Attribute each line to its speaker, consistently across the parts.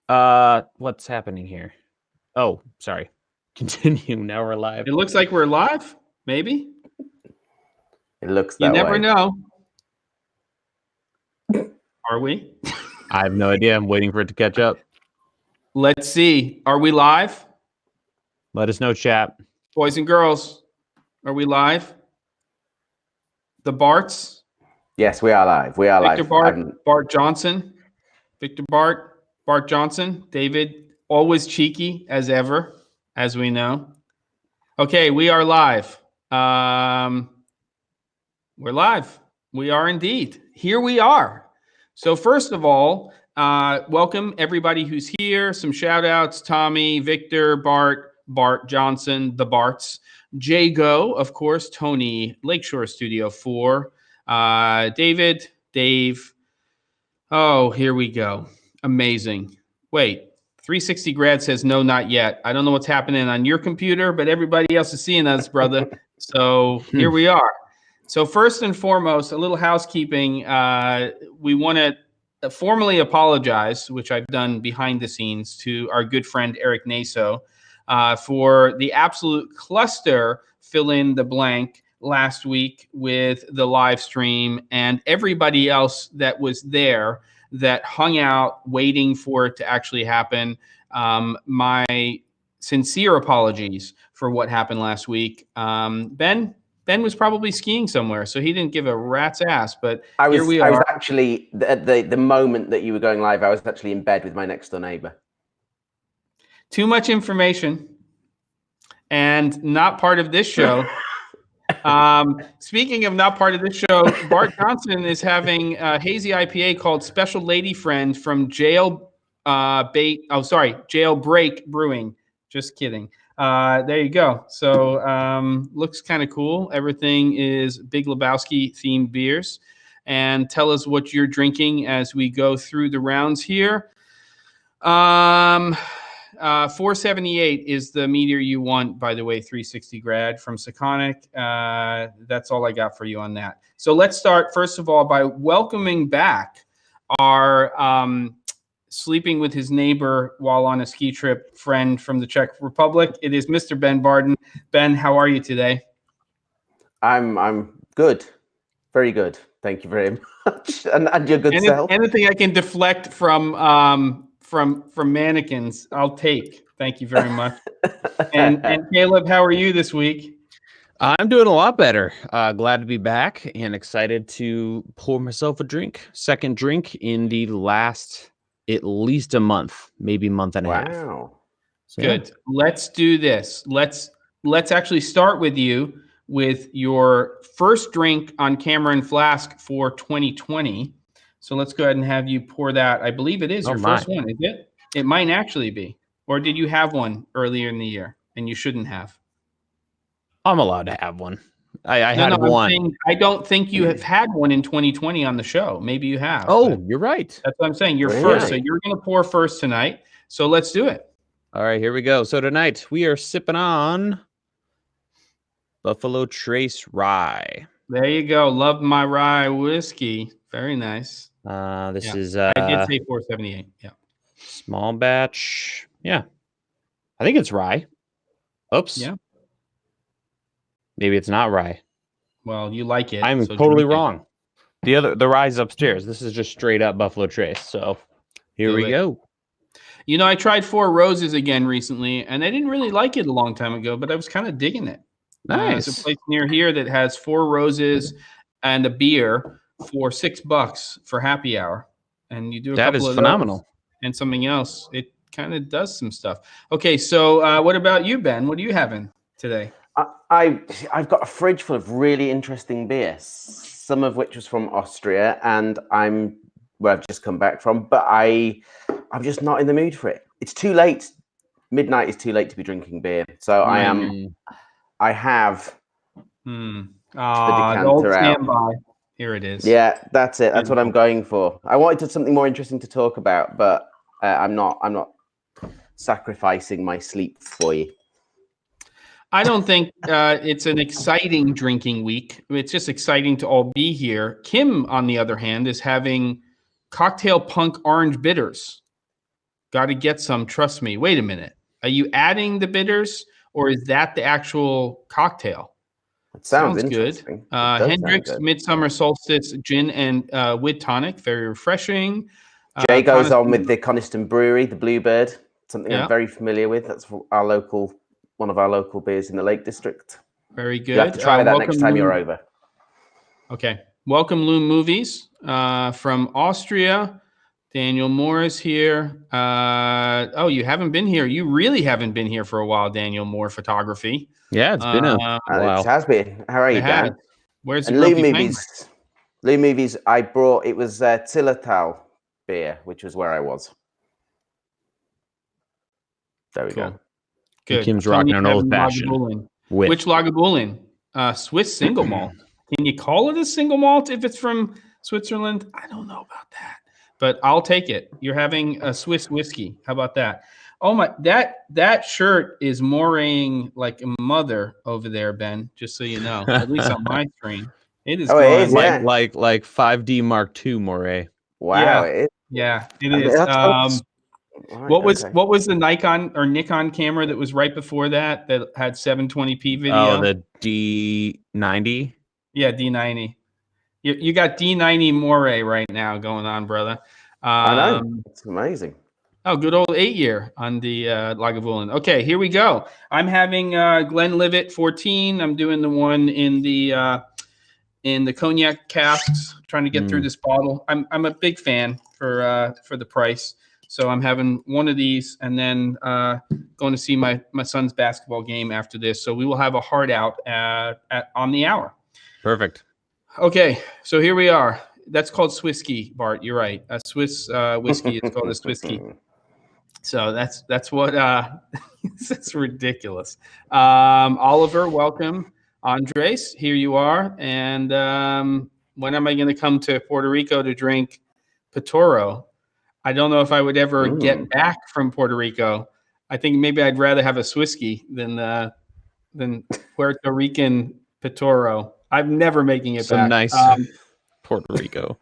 Speaker 1: What's happening here? Oh, sorry. Continue. Now we're live.
Speaker 2: It looks like we're live, maybe.
Speaker 3: It looks that
Speaker 2: way. You never know. Are we?
Speaker 1: I have no idea. I'm waiting for it to catch up.
Speaker 2: Let's see. Are we live?
Speaker 1: Let us know, chat.
Speaker 2: Boys and girls, are we live? The Barts?
Speaker 3: Yes, we are live. We are
Speaker 2: Victor
Speaker 3: live.
Speaker 2: Bart Johnson. Victor Bart Johnson. David, always cheeky as ever, as we know. Okay, we are live. We're live. We are indeed. Here we are. So first of all, welcome everybody who's here. Some shout outs, Tommy, Victor, Bart Johnson, the Barts, Jago, of course, Tony, Lakeshore Studio 4, Dave. Oh, here we go. Amazing. Wait, 360 Grad says no, not yet. I don't know what's happening on your computer, but everybody else is seeing us, brother. So here we are. So first and foremost, a little housekeeping. We want to formally apologize, which I've done behind the scenes, to our good friend Eric Naso for the absolute cluster, fill in the blank, last week with the live stream and everybody else that was there that hung out waiting for it to actually happen. My sincere apologies for what happened last week. Ben was probably skiing somewhere, so he didn't give a rat's ass, but here we are.
Speaker 3: I was actually, at the moment that you were going live, I was actually in bed with my next door neighbor.
Speaker 2: Too much information and not part of this show. Speaking of not part of this show, Bart Johnson is having a hazy IPA called Special Lady Friend from Jailbreak Brewing. Just kidding. There you go. So looks kind of cool. Everything is Big Lebowski themed beers. And tell us what you're drinking as we go through the rounds here. 478 is the meter you want, by the way, 360 Grad from Seconic. That's all I got for you on that. So let's start, first of all, by welcoming back our sleeping with his neighbor while on a ski trip friend from the Czech Republic. It is Mr. Ben Barden. Ben, how are you today?
Speaker 3: I'm good. Very good. Thank you very much. And your good self.
Speaker 2: Anything I can deflect from mannequins, I'll take. Thank you very much. and Caleb, how are you this week?
Speaker 1: I'm doing a lot better. Glad to be back and excited to pour myself a drink. Second drink in the last at least a month, maybe month and a half.
Speaker 3: Wow.
Speaker 1: So,
Speaker 2: good. Let's do this. Let's actually start with you with your first drink on camera and Flask for 2020. So let's go ahead and have you pour that. I believe it is your first one, is it? It might actually be. Or did you have one earlier in the year and you shouldn't have?
Speaker 1: I'm allowed to have one. I had one.
Speaker 2: Saying, I don't think you have had one in 2020 on the show. Maybe you have.
Speaker 1: Oh, you're right.
Speaker 2: That's what I'm saying. You're first. So you're going to pour first tonight. So let's do it.
Speaker 1: All right, here we go. So tonight we are sipping on Buffalo Trace Rye.
Speaker 2: There you go. Love my rye whiskey. Very nice.
Speaker 1: This is
Speaker 2: I did say 478. Yeah.
Speaker 1: Small batch. Yeah. I think it's rye. Oops.
Speaker 2: Yeah.
Speaker 1: Maybe it's not rye.
Speaker 2: Well, you like it.
Speaker 1: I'm totally wrong. The rye's upstairs. This is just straight up Buffalo Trace. So here we go.
Speaker 2: You know, I tried Four Roses again recently, and I didn't really like it a long time ago, but I was kind of digging it.
Speaker 1: Nice.
Speaker 2: There's a place near here that has Four Roses and a beer for $6 for happy hour. And you do a couple of
Speaker 1: phenomenal.
Speaker 2: And something else. It kind of does some stuff. Okay, so what about you, Ben? What are you having today?
Speaker 3: I've got a fridge full of really interesting beer, some of which was from Austria, and where I've just come back from, but I'm just not in the mood for it. It's too late. Midnight is too late to be drinking beer. So I have the decanter out.
Speaker 2: Here it is.
Speaker 3: Yeah, that's it. That's what I'm going for. I wanted something more interesting to talk about, but I'm not sacrificing my sleep for you.
Speaker 2: I don't think it's an exciting drinking week. It's just exciting to all be here. Kim, on the other hand, is having Cocktail Punk Orange Bitters. Got to get some. Trust me. Wait a minute. Are you adding the bitters, or is that the actual cocktail?
Speaker 3: It sounds
Speaker 2: good.
Speaker 3: interesting. It does sound
Speaker 2: Hendrick's
Speaker 3: good.
Speaker 2: Midsummer Solstice Gin and with tonic. Very refreshing.
Speaker 3: Jay goes
Speaker 2: Coniston-
Speaker 3: on with the Coniston Brewery, the Bluebird, something
Speaker 2: Yeah.
Speaker 3: I'm very familiar with. That's one of our local beers in the Lake District.
Speaker 2: Very good.
Speaker 3: You have to try that next time you're
Speaker 2: Loom.
Speaker 3: over.
Speaker 2: Okay. Welcome Loom Movies from Austria. Daniel Moore is here. Oh, you haven't been here. You really haven't been here for a while, Daniel Moore Photography.
Speaker 1: Yeah, it's been a while.
Speaker 3: It has been. How are you, Dan?
Speaker 2: Where's the
Speaker 3: And Loom
Speaker 2: Grumpy
Speaker 3: Movies. Loom Movies, I brought, it was Tillertal beer, which was where I was. There we go.
Speaker 2: Good.
Speaker 1: Kim's rocking an old fashioned.
Speaker 2: Which Lagavulin? Swiss single malt. Can you call it a single malt if it's from Switzerland? I don't know about that, but I'll take it. You're having a Swiss whiskey. How about that? Oh my, that shirt is mooraying like a mother over there, Ben. Just so you know, at least on my screen, it is.
Speaker 3: Oh, it is, yeah.
Speaker 1: like 5D Mark II Moray.
Speaker 3: Wow, it is.
Speaker 2: Yeah, it is. What was the Nikon or Nikon camera that was right before that had 720p video?
Speaker 1: Oh, the D90.
Speaker 2: Yeah, D90. You got D90 Moray right now going on, brother.
Speaker 3: I know. It's amazing.
Speaker 2: Oh, good old 8-year on the Lagavulin. Okay, here we go. I'm having Glenlivet 14. I'm doing the one in the cognac casks. Trying to get through this bottle. I'm a big fan for the price. So I'm having one of these and then going to see my son's basketball game after this. So we will have a hard out on the hour.
Speaker 1: Perfect.
Speaker 2: Okay, so here we are. That's called Swisky, Bart. You're right. A Swiss whiskey is called a Swisky. So that's what that's ridiculous. Oliver, welcome. Andres, here you are. And when am I going to come to Puerto Rico to drink Pitoro? I don't know if I would ever get back from Puerto Rico. I think maybe I'd rather have a Swisky than Puerto Rican Pitoro. I'm never making it
Speaker 1: Some
Speaker 2: back.
Speaker 1: nice Puerto Rico.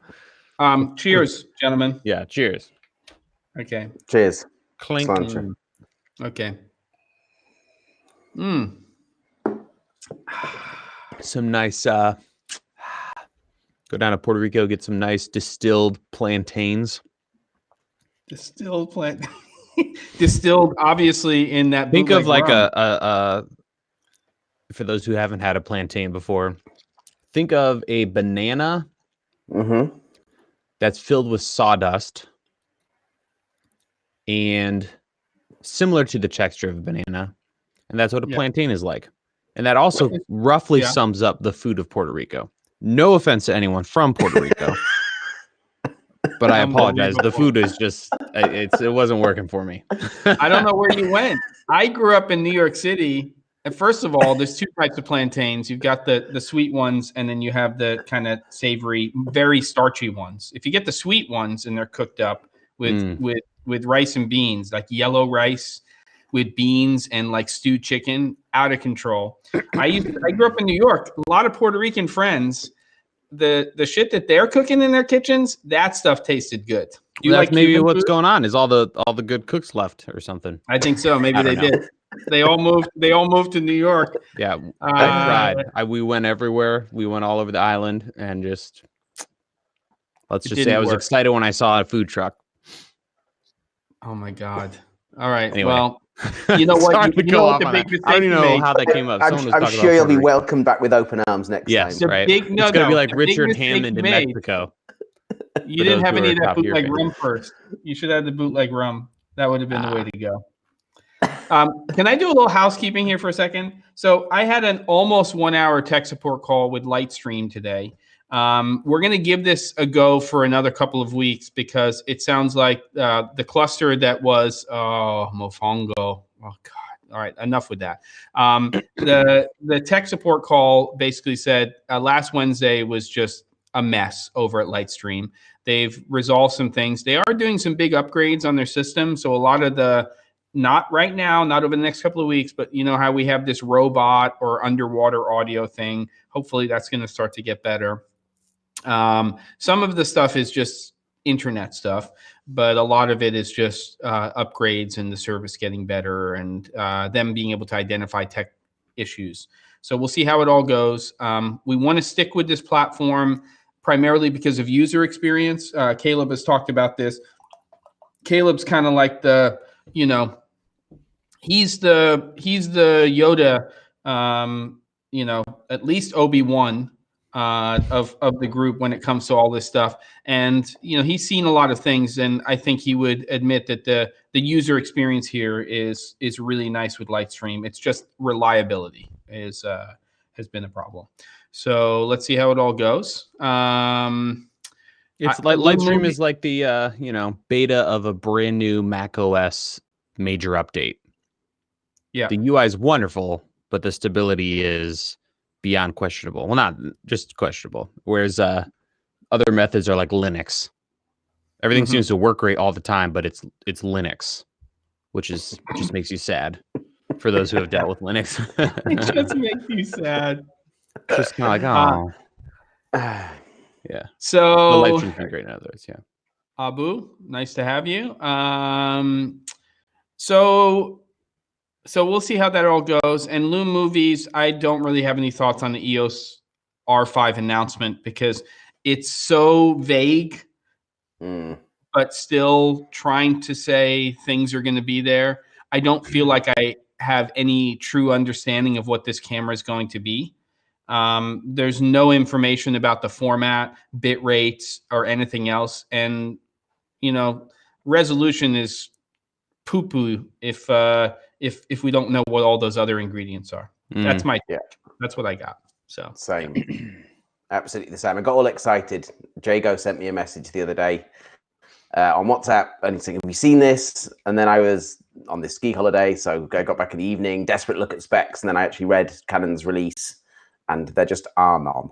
Speaker 2: Cheers, gentlemen.
Speaker 1: Yeah, cheers.
Speaker 2: Okay.
Speaker 3: Cheers.
Speaker 1: Clink.
Speaker 3: Slancher.
Speaker 2: Okay.
Speaker 1: Some nice go down to Puerto Rico, get some nice distilled plantains.
Speaker 2: Distilled distilled obviously in that
Speaker 1: Think of like
Speaker 2: rum.
Speaker 1: a for those who haven't had a plantain before, think of a banana that's filled with sawdust and similar to the texture of a banana. And that's what a plantain is like. And that also roughly sums up the food of Puerto Rico. No offense to anyone from Puerto Rico. But I apologize. The food is just, it wasn't working for me.
Speaker 2: I don't know where you went. I grew up in New York City. And first of all, there's two types of plantains. You've got the sweet ones, and then you have the kind of savory, very starchy ones. If you get the sweet ones and they're cooked up with rice and beans, like yellow rice with beans and like stewed chicken, out of control. I grew up in New York. A lot of Puerto Rican friends. The shit that they're cooking in their kitchens, that stuff tasted good.
Speaker 1: Do you like maybe Cuban what's food? Going on? Is all the good cooks left or something?
Speaker 2: I think so. Maybe they did. They all moved to New York.
Speaker 1: Yeah, I tried. We went everywhere. We went all over the island, and just let's just say I was excited when I saw a food truck.
Speaker 2: Oh my god! All right.
Speaker 1: Anyway.
Speaker 2: Well, you know what? You know what the big mistake
Speaker 1: I don't even know how that came up.
Speaker 3: I'm sure you'll be welcomed back with open arms next time.
Speaker 1: Yes, right. It's going to be like Richard Hammond in Mexico.
Speaker 2: You didn't have any of that bootleg rum first. You should have the bootleg rum. That would have been the way to go. Can I do a little housekeeping here for a second? So I had an almost 1 hour tech support call with Lightstream today. We're going to give this a go for another couple of weeks because it sounds like the cluster that was Mofongo. Oh God! All right, enough with that. The tech support call basically said last Wednesday was just a mess over at Lightstream. They've resolved some things. They are doing some big upgrades on their system, so a lot of the not right now, not over the next couple of weeks, but you know how we have this robot or underwater audio thing. Hopefully, that's going to start to get better. Some of the stuff is just, internet stuff, but a lot of it is just upgrades and the service getting better and them being able to identify tech issues. So we'll see how it all goes. We want to stick with this platform primarily because of user experience. Caleb has talked about this. Caleb's kind of like the, he's the Yoda, at least Obi-Wan of the group when it comes to all this stuff. And, he's seen a lot of things, and I think he would admit that the user experience here is really nice with Lightstream. It's just reliability has been a problem. So let's see how it all goes.
Speaker 1: It's like Lightstream is like the beta of a brand new Mac OS major update.
Speaker 2: Yeah,
Speaker 1: the UI is wonderful, but the stability is beyond questionable. Well, not just questionable. Whereas other methods are like Linux. Everything seems to work great all the time, but it's Linux, which just makes you sad for those who have dealt with Linux.
Speaker 2: It just makes you sad.
Speaker 1: Just kind of like, oh. Yeah.
Speaker 2: So
Speaker 1: the Lightstream's been great in others, yeah.
Speaker 2: Abu, nice to have you. So we'll see how that all goes. And Loom Movies, I don't really have any thoughts on the EOS R5 announcement because it's so vague, but still trying to say things are going to be there. I don't feel like I have any true understanding of what this camera is going to be. There's no information about the format, bit rates, or anything else. And, resolution is poo-poo if we don't know what all those other ingredients are. That's that's what I got. So
Speaker 3: same. Absolutely the same. I got all excited. Jago sent me a message the other day on WhatsApp and he said, have you seen this? And then I was on this ski holiday, so I got back in the evening, desperate look at specs, and then I actually read Canon's release, and they're just none.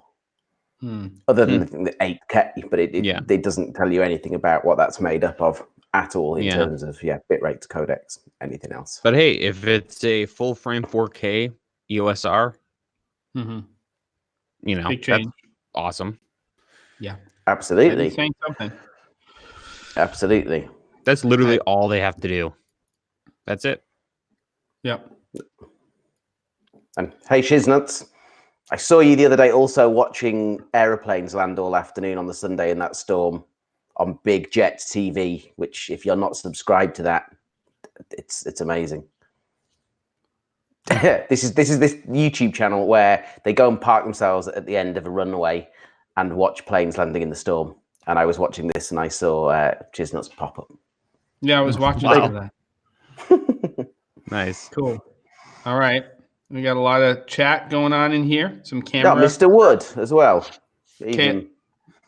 Speaker 3: Other than the 8K, but it doesn't tell you anything about what that's made up of at all in terms of bit rates, codecs, anything else.
Speaker 1: But hey, if it's a full frame 4K EOS R,
Speaker 2: big change.
Speaker 1: That's awesome.
Speaker 2: Yeah,
Speaker 3: absolutely.
Speaker 2: Saying something.
Speaker 3: Absolutely.
Speaker 1: That's literally all they have to do. That's it.
Speaker 2: Yep.
Speaker 3: And hey, Shiznuts, I saw you the other day also watching aeroplanes land all afternoon on the Sunday in that storm on Big Jet TV, which if you're not subscribed to that, it's amazing. This is this YouTube channel where they go and park themselves at the end of a runway and watch planes landing in the storm. And I was watching this and I saw Chiznuts pop up.
Speaker 2: Yeah, I was watching that.
Speaker 1: Nice.
Speaker 2: Cool. All right. We got a lot of chat going on in here. Some camera.
Speaker 3: Got Mr. Wood as well.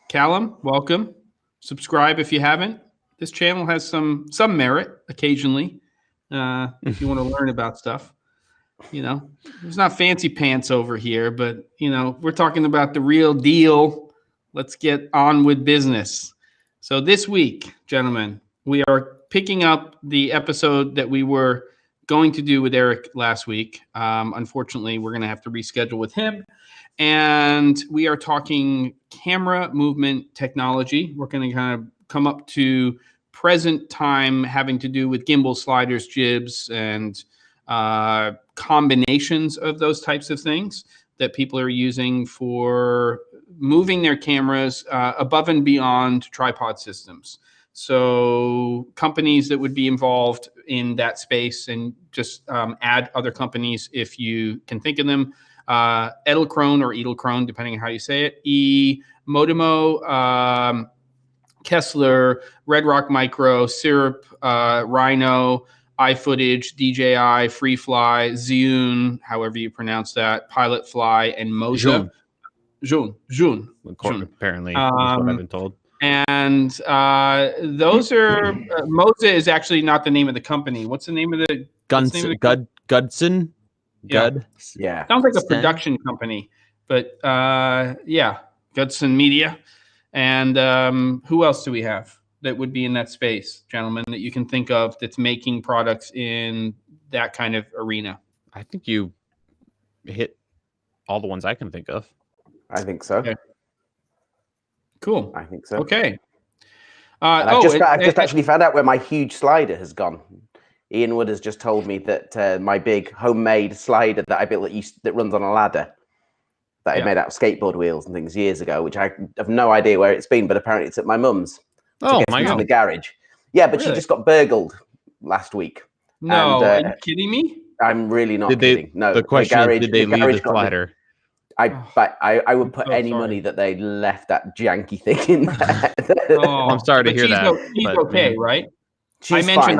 Speaker 2: Callum, welcome. Subscribe if you haven't. This channel has some merit occasionally. If you want to learn about stuff. There's not fancy pants over here, but we're talking about the real deal. Let's get on with business. So this week, gentlemen, we are picking up the episode that we were going to do with Eric last week. Unfortunately, we're going to have to reschedule with him. And we are talking camera movement technology. We're going to kind of come up to present time having to do with gimbal, sliders, jibs, and combinations of those types of things that people are using for moving their cameras above and beyond tripod systems. So companies that would be involved in that space, and just add other companies if you can think of them. Edelkrone or Edelkrone, depending on how you say it. Modimo, Kessler, Red Rock Micro, Syrup, Rhino, iFootage, DJI, FreeFly, Zhiyun, however you pronounce that, Pilot Fly, and Moza. Zhiyun.
Speaker 1: Apparently, that's what I've been told.
Speaker 2: And those are Moza is actually not the name of the company. What's the name of the
Speaker 1: Gudson?
Speaker 3: Yeah.
Speaker 2: Sounds like a production company, but Gudson Media. And who else do we have that would be in that space, gentlemen, that you can think of that's making products in that kind of arena?
Speaker 1: I think you hit all the ones I can think of.
Speaker 3: I think so.
Speaker 2: Okay. Cool.
Speaker 3: I think so.
Speaker 2: Okay.
Speaker 3: And I've just actually found out where my huge slider has gone. Ian Wood has just told me that my big homemade slider that I built that runs on a ladder, that I made out of skateboard wheels and things years ago, which I have no idea where it's been, but apparently it's at my mum's.
Speaker 1: Oh my God!
Speaker 3: In the garage. Yeah, but
Speaker 2: Really?
Speaker 3: she just got burgled last week.
Speaker 2: No, are you kidding me?
Speaker 3: I'm really not kidding. No,
Speaker 1: the question is, did they leave the slider?
Speaker 3: I would put any money that they left that janky thing in there.
Speaker 1: I'm sorry to hear that.
Speaker 2: She's okay, right?
Speaker 3: She's fine.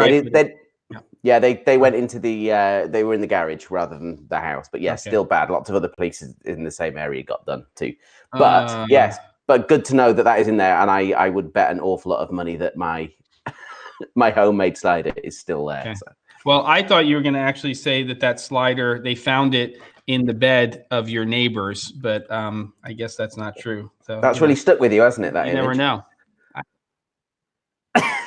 Speaker 3: They went into they were in the garage rather than the house. But still bad. Lots of other places in the same area got done too. But but good to know that is in there. And I would bet an awful lot of money that my homemade slider is still there.
Speaker 2: Okay.
Speaker 3: So.
Speaker 2: Well, I thought you were going to actually say that slider, they found it in the bed of your neighbors, but I guess that's not true. So
Speaker 3: that's really stuck with you, hasn't it? That
Speaker 2: you never know.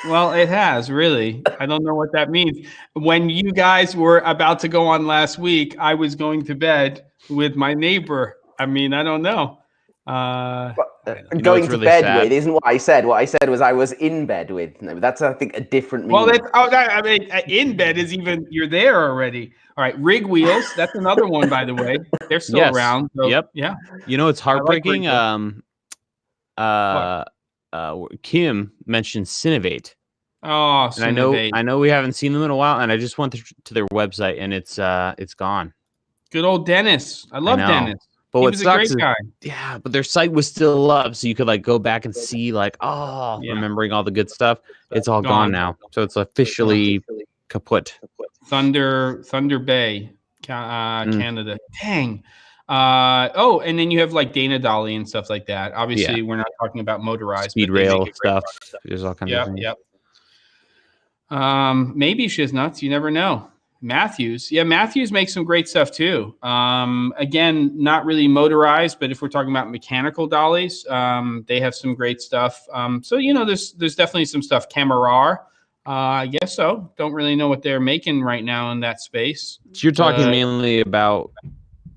Speaker 2: Well, it has, really. I don't know what that means. When you guys were about to go on last week, I was going to bed with my neighbor. I mean, I don't know.
Speaker 3: Going to bed with isn't what I said. What I said was I was in bed with. No, that's, I think, a different meaning.
Speaker 2: Well, in bed is even, you're there already. All right, rig wheels. That's another one, by the way. They're still around. So, yeah.
Speaker 1: You know, it's heartbreaking. Kim mentioned Cinovate.
Speaker 2: Oh,
Speaker 1: Cinovate. I know we haven't seen them in a while, and I just went to their website, and it's gone.
Speaker 2: Good old Dennis. I love Dennis.
Speaker 1: But what sucks
Speaker 2: is,
Speaker 1: but their site was still up, so you could go back and see remembering all the good stuff. It's all gone now, so it's officially kaput.
Speaker 2: Thunder Bay, Canada. Dang. And then you have like Dana Dolly and stuff like that. Obviously, we're not talking about motorized
Speaker 1: speed rail stuff. There's all kinds of things.
Speaker 2: Maybe Shiznutz. You never know. Matthews. Yeah, Matthews makes some great stuff too. Again, not really motorized, but if we're talking about mechanical dollies, they have some great stuff. So, there's definitely some stuff. Camarar, I guess so. Don't really know what they're making right now in that space.
Speaker 1: So you're talking mainly about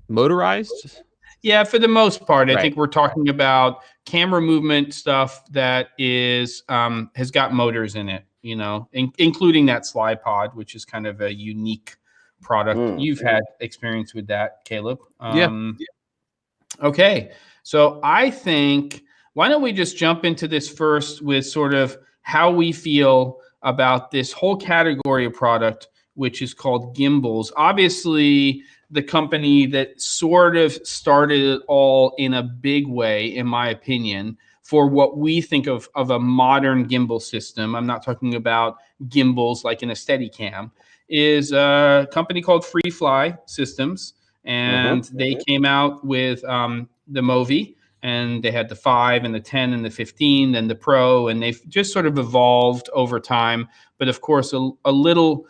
Speaker 1: motorized?
Speaker 2: Yeah, for the most part. I think we're talking about camera movement stuff that is has got motors in it. Including that slide pod, which is kind of a unique product. You've had experience with that, Caleb. Okay. So I think, why don't we just jump into this first with sort of how we feel about this whole category of product, which is called Gimbals. Obviously, the company that sort of started it all in a big way, in my opinion, for what we think of a modern gimbal system. I'm not talking about gimbals like in a Steadicam, is a company called FreeFly Systems. And they came out with the Movi, and they had the 5 and the 10 and the 15, then the Pro, and they've just sort of evolved over time. But of course, a little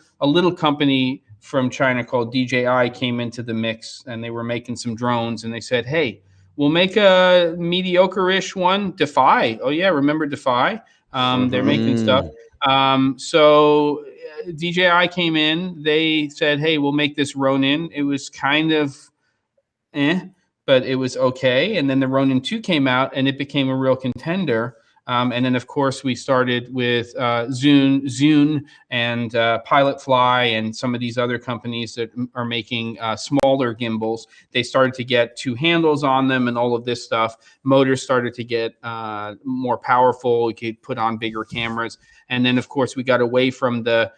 Speaker 2: company from China called DJI came into the mix, and they were making some drones, and they said, hey, we'll make a mediocre-ish one, Defy. Oh, yeah, remember Defy? They're making stuff. So DJI came in. They said, hey, we'll make this Ronin. It was kind of but it was okay. And then the Ronin 2 came out, and it became a real contender. And then, of course, we started with Zune and Pilot Fly and some of these other companies that are making smaller gimbals. They started to get 2 handles on them and all of this stuff. Motors started to get more powerful. You could put on bigger cameras. And then, of course, we got away from the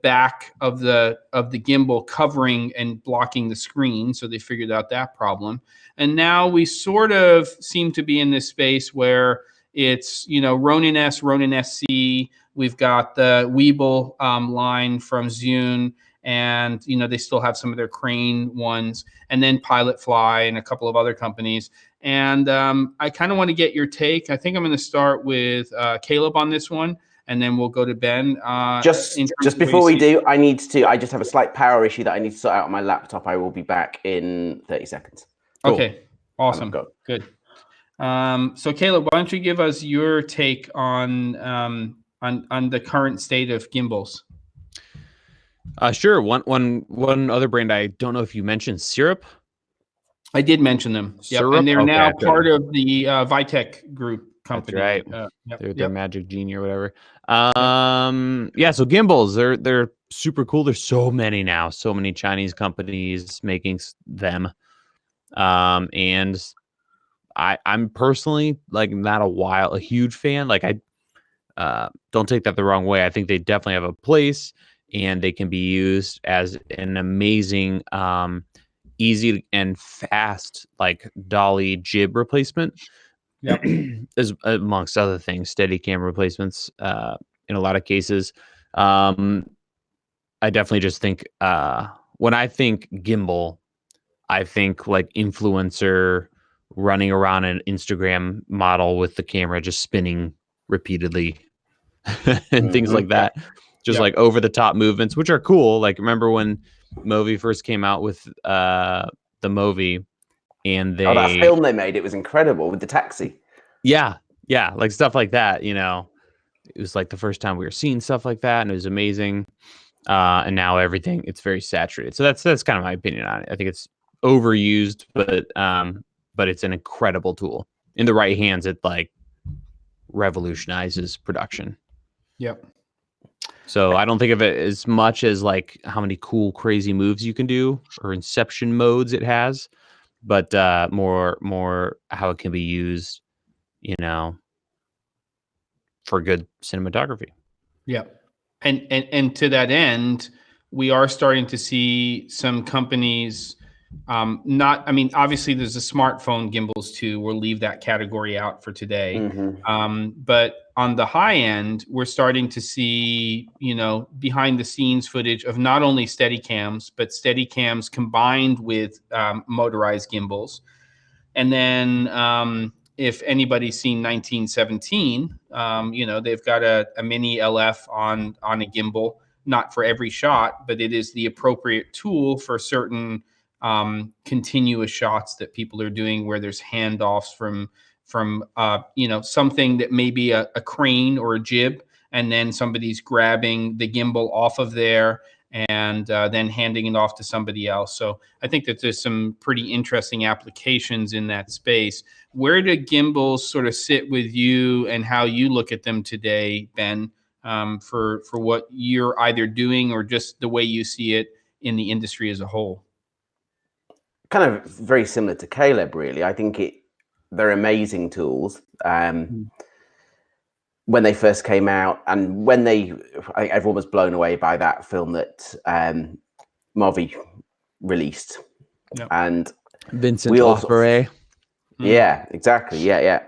Speaker 2: back of the gimbal covering and blocking the screen. So they figured out that problem. And now we sort of seem to be in this space where it's, Ronin S, Ronin SC. We've got the Weeble line from Zune, and, they still have some of their Crane ones, and then Pilot Fly and a couple of other companies. And I kind of want to get your take. I think I'm going to start with Caleb on this one, and then we'll go to Ben.
Speaker 3: Just before we do, I just have a slight power issue that I need to sort out on my laptop. I will be back in 30 seconds.
Speaker 2: Cool. Okay, awesome, good. So Caleb, why don't you give us your take on the current state of gimbals?
Speaker 1: Sure. One other brand I don't know if you mentioned, Syrup.
Speaker 2: I did mention them. Yep. And they're now part of the Vitek group company.
Speaker 1: That's right.
Speaker 2: Yep,
Speaker 1: They're Magic Genie or whatever. Yeah. So gimbals, they're super cool. There's so many now. So many Chinese companies making them. And I'm personally like not a huge fan. Like I don't take that the wrong way. I think they definitely have a place, and they can be used as an amazing, easy and fast like dolly jib replacement.
Speaker 2: Yep.
Speaker 1: As amongst other things, steady cam replacements. In a lot of cases, I definitely just think when I think gimbal, I think like influencer running around an Instagram model with the camera just spinning repeatedly and things like that. Just like over the top movements, which are cool. Like remember when Movi first came out with the Movi, and
Speaker 3: that film they made, it was incredible with the taxi.
Speaker 1: Yeah, like stuff like that. You know, it was like the first time we were seeing stuff like that, and it was amazing. And now everything, it's very saturated. So that's kind of my opinion on it. I think it's overused, but it's an incredible tool. In the right hands, it like revolutionizes production.
Speaker 2: Yep.
Speaker 1: So I don't think of it as much as like how many cool, crazy moves you can do or inception modes it has, but more how it can be used, you know, for good cinematography.
Speaker 2: Yep. And to that end, we are starting to see some companies obviously there's the smartphone gimbals too. We'll leave that category out for today. But on the high end, we're starting to see, behind the scenes footage of not only Steadicams, but Steadicams combined with motorized gimbals. And then if anybody's seen 1917, they've got a mini LF on a gimbal, not for every shot, but it is the appropriate tool for certain continuous shots that people are doing where there's handoffs from something that may be a crane or a jib, and then somebody's grabbing the gimbal off of there and then handing it off to somebody else. So I think that there's some pretty interesting applications in that space. Where do gimbals sort of sit with you and how you look at them today, Ben, for what you're either doing or just the way you see it in the industry as a whole?
Speaker 3: Kind of very similar to Caleb, really. I think they're amazing tools. When they first came out, and when everyone was blown away by that film that Movi released.
Speaker 2: Yep.
Speaker 3: And
Speaker 1: Vincent Laforet.
Speaker 3: Yeah, exactly. Yeah.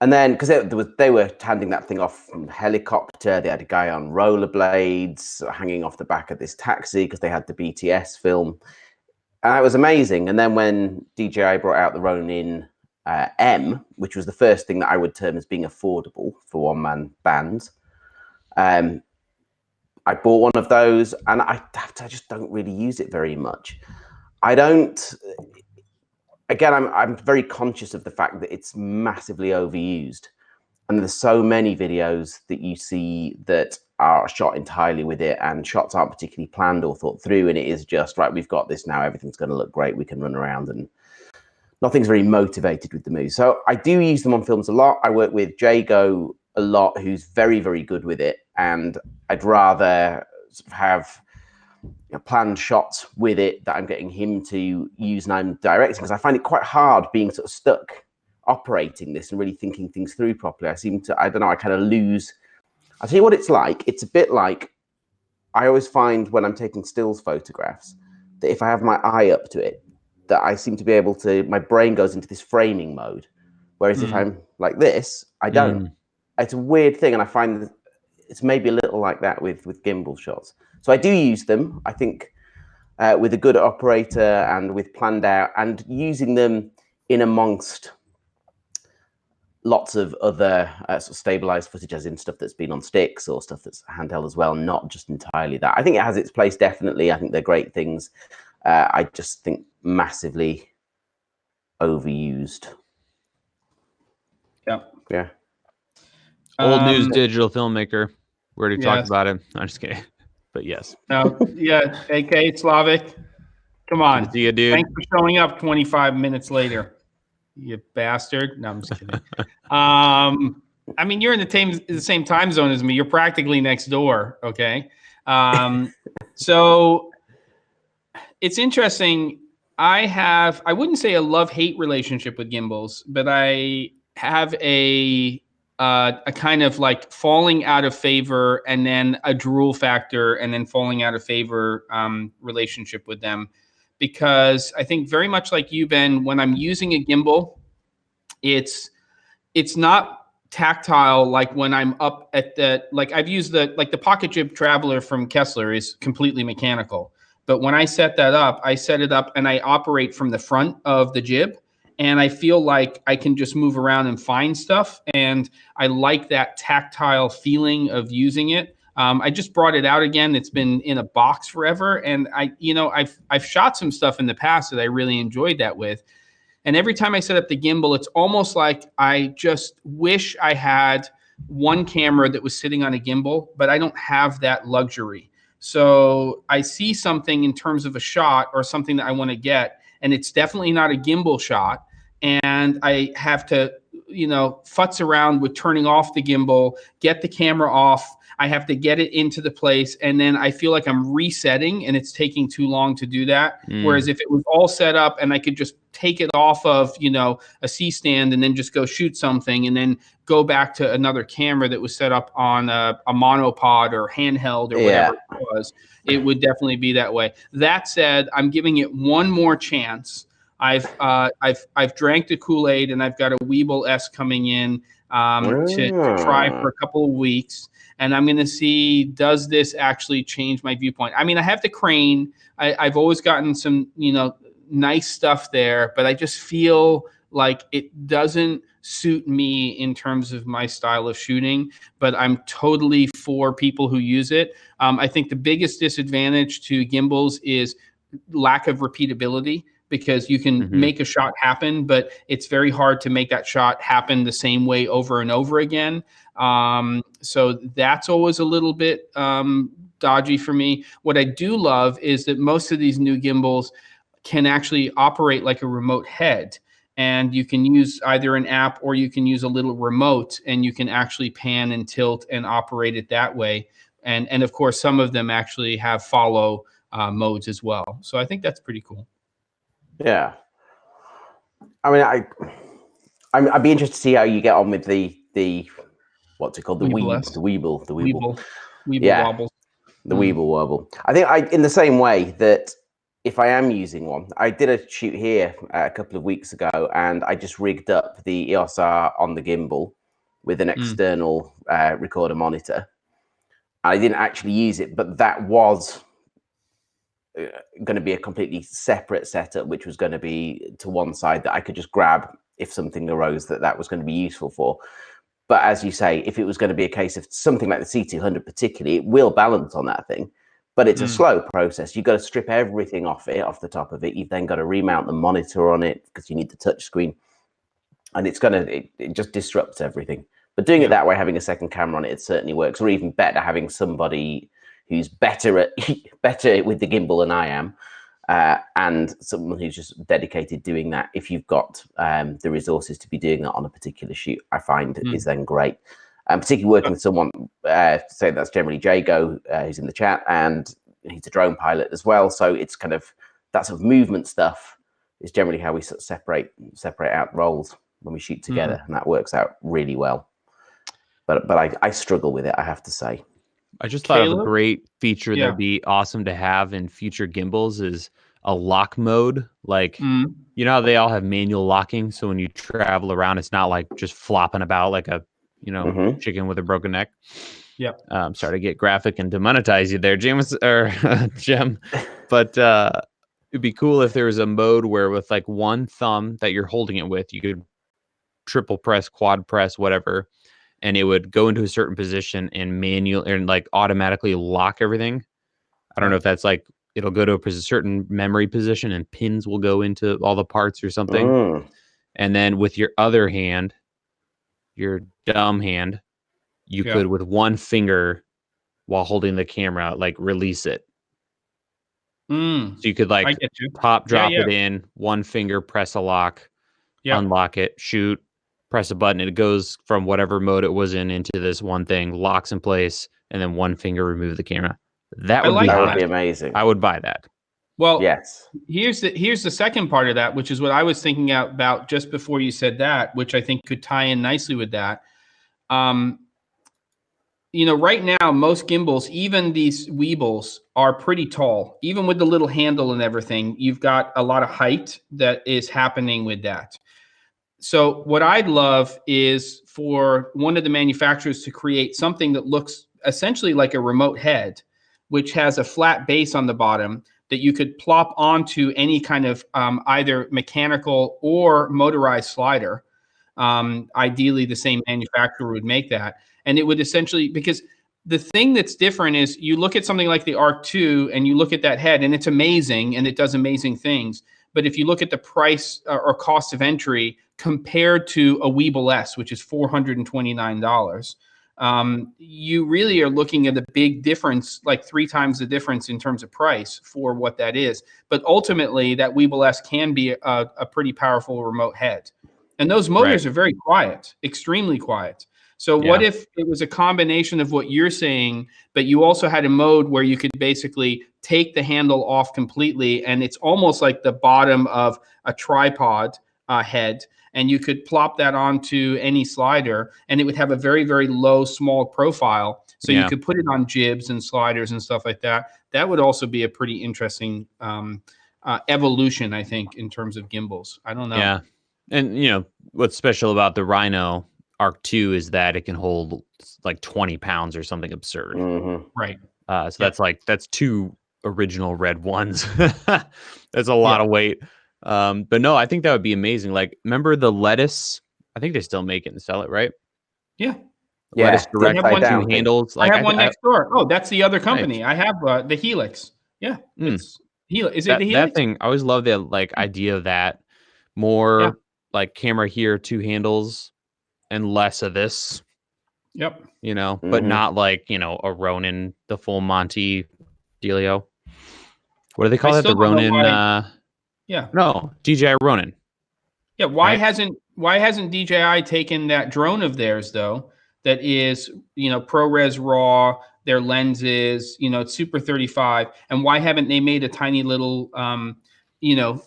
Speaker 3: And then because they were handing that thing off from a helicopter, they had a guy on rollerblades hanging off the back of this taxi because they had the BTS film. And it was amazing. And then when DJI brought out the Ronin M, which was the first thing that I would term as being affordable for one-man bands, I bought one of those, and I just don't really use it very much. Again, I'm very conscious of the fact that it's massively overused, and there's so many videos that you see that are shot entirely with it, and shots aren't particularly planned or thought through, and it is just right, we've got this now, everything's going to look great, we can run around, and nothing's very motivated with the move. So I do use them on films a lot. I work with Jago a lot, who's very, very good with it, and I'd rather sort of have planned shots with it that I'm getting him to use and I'm directing, because I find it quite hard being sort of stuck operating this and really thinking things through properly. I kind of lose. I'll tell you what it's like. It's a bit like, I always find when I'm taking stills photographs that if I have my eye up to it, that I seem to be able to, my brain goes into this framing mode. Whereas if I'm like this, I don't. It's a weird thing. And I find it's maybe a little like that with gimbal shots. So I do use them, I think, with a good operator and with planned out, and using them in amongst lots of other sort of stabilized footage, as in stuff that's been on sticks or stuff that's handheld as well, not just entirely that. I think it has its place, definitely. I think they're great things. I just think massively overused. Yeah.
Speaker 1: Old news digital filmmaker. We already talked about it. I'm just kidding. But yes.
Speaker 2: Yeah. AK Slavic. Come on.
Speaker 1: See you, dude.
Speaker 2: Thanks for showing up 25 minutes later. You bastard. No, I'm just kidding. I mean, you're in the same time zone as me. You're practically next door. Okay. So it's interesting. I wouldn't say a love-hate relationship with gimbals, but I have a kind of like falling out of favor and then a drool factor and then falling out of favor relationship with them. Because I think very much like you, Ben, when I'm using a gimbal, it's not tactile like when I'm up at the, like I've used the Pocket Jib Traveler from Kessler is completely mechanical. But when I set that up, I set it up and I operate from the front of the jib. And I feel like I can just move around and find stuff. And I like that tactile feeling of using it. I just brought it out again. It's been in a box forever. And I've shot some stuff in the past that I really enjoyed that with. And every time I set up the gimbal, it's almost like I just wish I had one camera that was sitting on a gimbal, but I don't have that luxury. So I see something in terms of a shot or something that I want to get, and it's definitely not a gimbal shot. And I have to, futz around with turning off the gimbal, get the camera off. I have to get it into the place, and then I feel like I'm resetting and it's taking too long to do that. Whereas if it was all set up and I could just take it off of, a C-stand and then just go shoot something and then go back to another camera that was set up on a monopod or handheld or whatever it was, it would definitely be that way. That said, I'm giving it one more chance. I've drank the Kool-Aid and I've got a Weeble S coming in to try for a couple of weeks. And I'm going to see, does this actually change my viewpoint? I mean, I have the crane. I've always gotten some, nice stuff there, but I just feel like it doesn't suit me in terms of my style of shooting, but I'm totally for people who use it. I think the biggest disadvantage to gimbals is lack of repeatability, because you can make a shot happen, but it's very hard to make that shot happen the same way over and over again. So that's always a little bit dodgy for me. What I do love is that most of these new gimbals can actually operate like a remote head. And you can use either an app or you can use a little remote, and you can actually pan and tilt and operate it that way. And of course, some of them actually have follow modes as well. So I think that's pretty cool.
Speaker 3: Yeah. I mean, I'd be interested to see how you get on with the what's it called? The Weeble
Speaker 2: yeah. Wobbles.
Speaker 3: The Weeble wobble. I think in the same way that if I am using one, I did a shoot here a couple of weeks ago, and I just rigged up the EOS R on the gimbal with an external recorder monitor. I didn't actually use it, but that was going to be a completely separate setup, which was going to be to one side that I could just grab if something arose that was going to be useful for. But as you say, if it was going to be a case of something like the C200 particularly, it will balance on that thing, but it's a slow process. You've got to strip everything off the top of it. You've then got to remount the monitor on it because you need the touch screen, and it just disrupts everything. But doing it that way, having a second camera on it, it certainly works. Or even better, having somebody who's better with the gimbal than I am, and someone who's just dedicated doing that. If you've got the resources to be doing that on a particular shoot, I find is then great. And particularly working with someone, say that's generally Jago, who's in the chat, and he's a drone pilot as well. So it's kind of that sort of movement stuff is generally how we sort of separate out roles when we shoot together, and that works out really well. But I struggle with it, I have to say.
Speaker 1: I just thought of a great feature that'd be awesome to have in future gimbals is a lock mode. Like, you know how they all have manual locking, so when you travel around, it's not like just flopping about like a chicken with a broken neck.
Speaker 2: Yep.
Speaker 1: Sorry to get graphic and demonetize you there, James or Jem, but it'd be cool if there was a mode where with like one thumb that you're holding it with, you could triple press, quad press, whatever, and it would go into a certain position and like automatically lock everything. I don't know if that's like it'll go to a certain memory position and pins will go into all the parts or something. And then with your other hand, your dumb hand, you could with one finger while holding the camera, like release it. So you could like drop it in, one finger, press a lock, unlock it, shoot, press a button, it goes from whatever mode it was in into this one thing, locks in place, and then one finger remove the camera. That would
Speaker 3: be amazing.
Speaker 1: I would buy that.
Speaker 2: Well,
Speaker 3: yes.
Speaker 2: Here's the second part of that, which is what I was thinking about just before you said that, which I think could tie in nicely with that. You know, right now, most gimbals, even these Weebles, are pretty tall. Even with the little handle and everything, you've got a lot of height that is happening with that. So what I'd love is for one of the manufacturers to create something that looks essentially like a remote head, which has a flat base on the bottom that you could plop onto any kind of either mechanical or motorized slider. Ideally, the same manufacturer would make that. And it would essentially, because the thing that's different is you look at something like the Arc II and you look at that head and it's amazing and it does amazing things. But if you look at the price or cost of entry compared to a Weeble S, which is $429, you really are looking at a big difference, like 3 times the difference in terms of price for what that is. But ultimately, that Weeble S can be a pretty powerful remote head. And those motors are very quiet, extremely quiet. So what if it was a combination of what you're saying, but you also had a mode where you could basically take the handle off completely, and it's almost like the bottom of a tripod head, and you could plop that onto any slider, and it would have a very, very low, small profile. So you could put it on jibs and sliders and stuff like that. That would also be a pretty interesting evolution, I think, in terms of gimbals. I don't know.
Speaker 1: Yeah. And, you know, what's special about the Rhino Arc II is that it can hold like 20 pounds or something absurd.
Speaker 3: Mm-hmm.
Speaker 2: Right.
Speaker 1: So that's 2 original red ones. That's a lot of weight. But no, I think that would be amazing. Like, remember the lettuce? I think they still make it and sell it, right?
Speaker 2: Yeah.
Speaker 1: Lettuce direct
Speaker 3: down
Speaker 1: handles.
Speaker 2: Like, I have one next door. Oh, that's the other company. Nice. I have the Helix. Yeah. It's Helix. Is it the Helix?
Speaker 1: That thing, I always love the idea of that. More like camera here, 2 handles, and less of this.
Speaker 2: Yep.
Speaker 1: You know, but not like, you know, a Ronin, the full Monty dealio. What do they call it? The Ronin? No, DJI Ronin.
Speaker 2: Yeah. Why hasn't DJI taken that drone of theirs though? That is, you know, ProRes RAW, their lenses, you know, it's Super 35, and why haven't they made a tiny little, you know,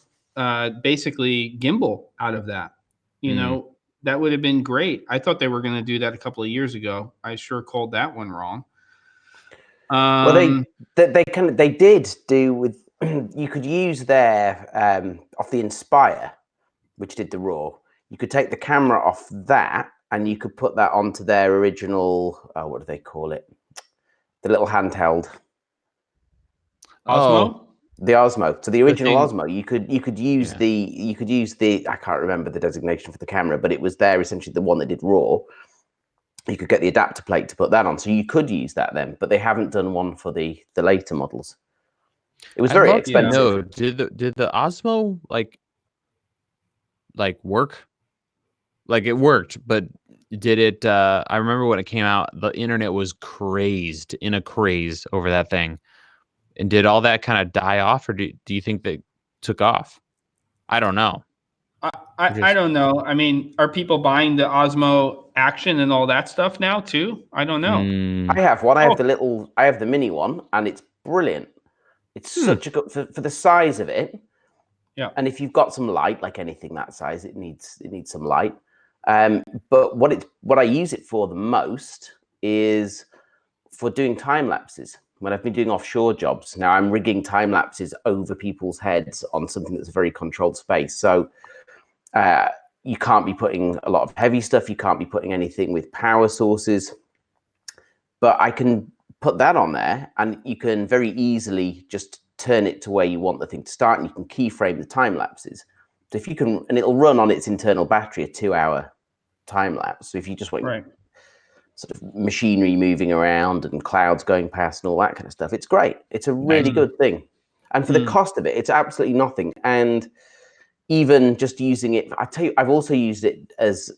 Speaker 2: basically gimbal out of that? You know, that would have been great. I thought they were going to do that a couple of years ago. I sure called that one wrong.
Speaker 3: Well, they did do with. You could use their off the Inspire, which did the RAW. You could take the camera off that, and you could put that onto their original. What do they call it? The little handheld.
Speaker 2: Osmo.
Speaker 3: The Osmo. So the original Osmo, you could use the I can't remember the designation for the camera, but it was there essentially the one that did RAW. You could get the adapter plate to put that on, so you could use that then. But they haven't done one for the later models. It was very expensive.
Speaker 1: No, did the Osmo like work? Like, it worked, but did it? I remember when it came out, the internet was in a craze over that thing. And did all that kind of die off, or do you think that took off? I don't know.
Speaker 2: I don't know. I mean, are people buying the Osmo Action and all that stuff now too? I don't know.
Speaker 3: I have one. I have the mini one, and it's brilliant. It's such a good for the size of it.
Speaker 2: Yeah.
Speaker 3: And if you've got some light, like anything that size, it needs some light. But what I use it for the most is for doing time lapses. When I've been doing offshore jobs, now I'm rigging time lapses over people's heads on something that's a very controlled space. So you can't be putting a lot of heavy stuff. You can't be putting anything with power sources. But I can put that on there, and you can very easily just turn it to where you want the thing to start, and you can keyframe the time lapses. So if you can, and it'll run on its internal battery a 2-hour time lapse. So if you just want sort of machinery moving around and clouds going past and all that kind of stuff, it's great. It's a really good thing. And for the cost of it, it's absolutely nothing. And even just using it, I tell you, I've also used it as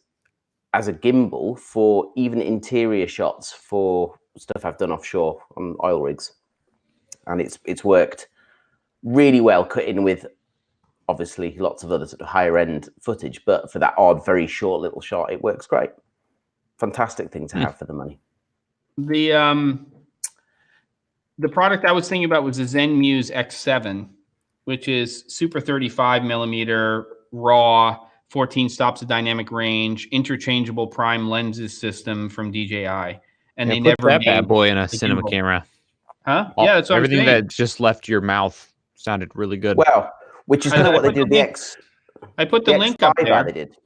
Speaker 3: a gimbal for even interior shots for stuff I've done offshore on oil rigs. And it's worked really well, cutting with obviously lots of other sort of higher end footage, but for that odd, very short little shot, it works great. Fantastic thing to have for the money.
Speaker 2: The product I was thinking about was the Zenmuse X7, which is super 35 millimeter raw, 14 stops of dynamic range, interchangeable prime lenses system from DJI. And they
Speaker 1: put
Speaker 2: never
Speaker 1: that
Speaker 2: made
Speaker 1: bad boy in a
Speaker 2: the
Speaker 1: cinema
Speaker 2: gimbal.
Speaker 1: camera.
Speaker 2: Huh? Yeah, that's what
Speaker 1: everything
Speaker 2: I'm saying.
Speaker 1: that just left your mouth sounded really good.
Speaker 3: Well, which is kind of what they did with the X.
Speaker 2: I put the link up there.
Speaker 3: They did.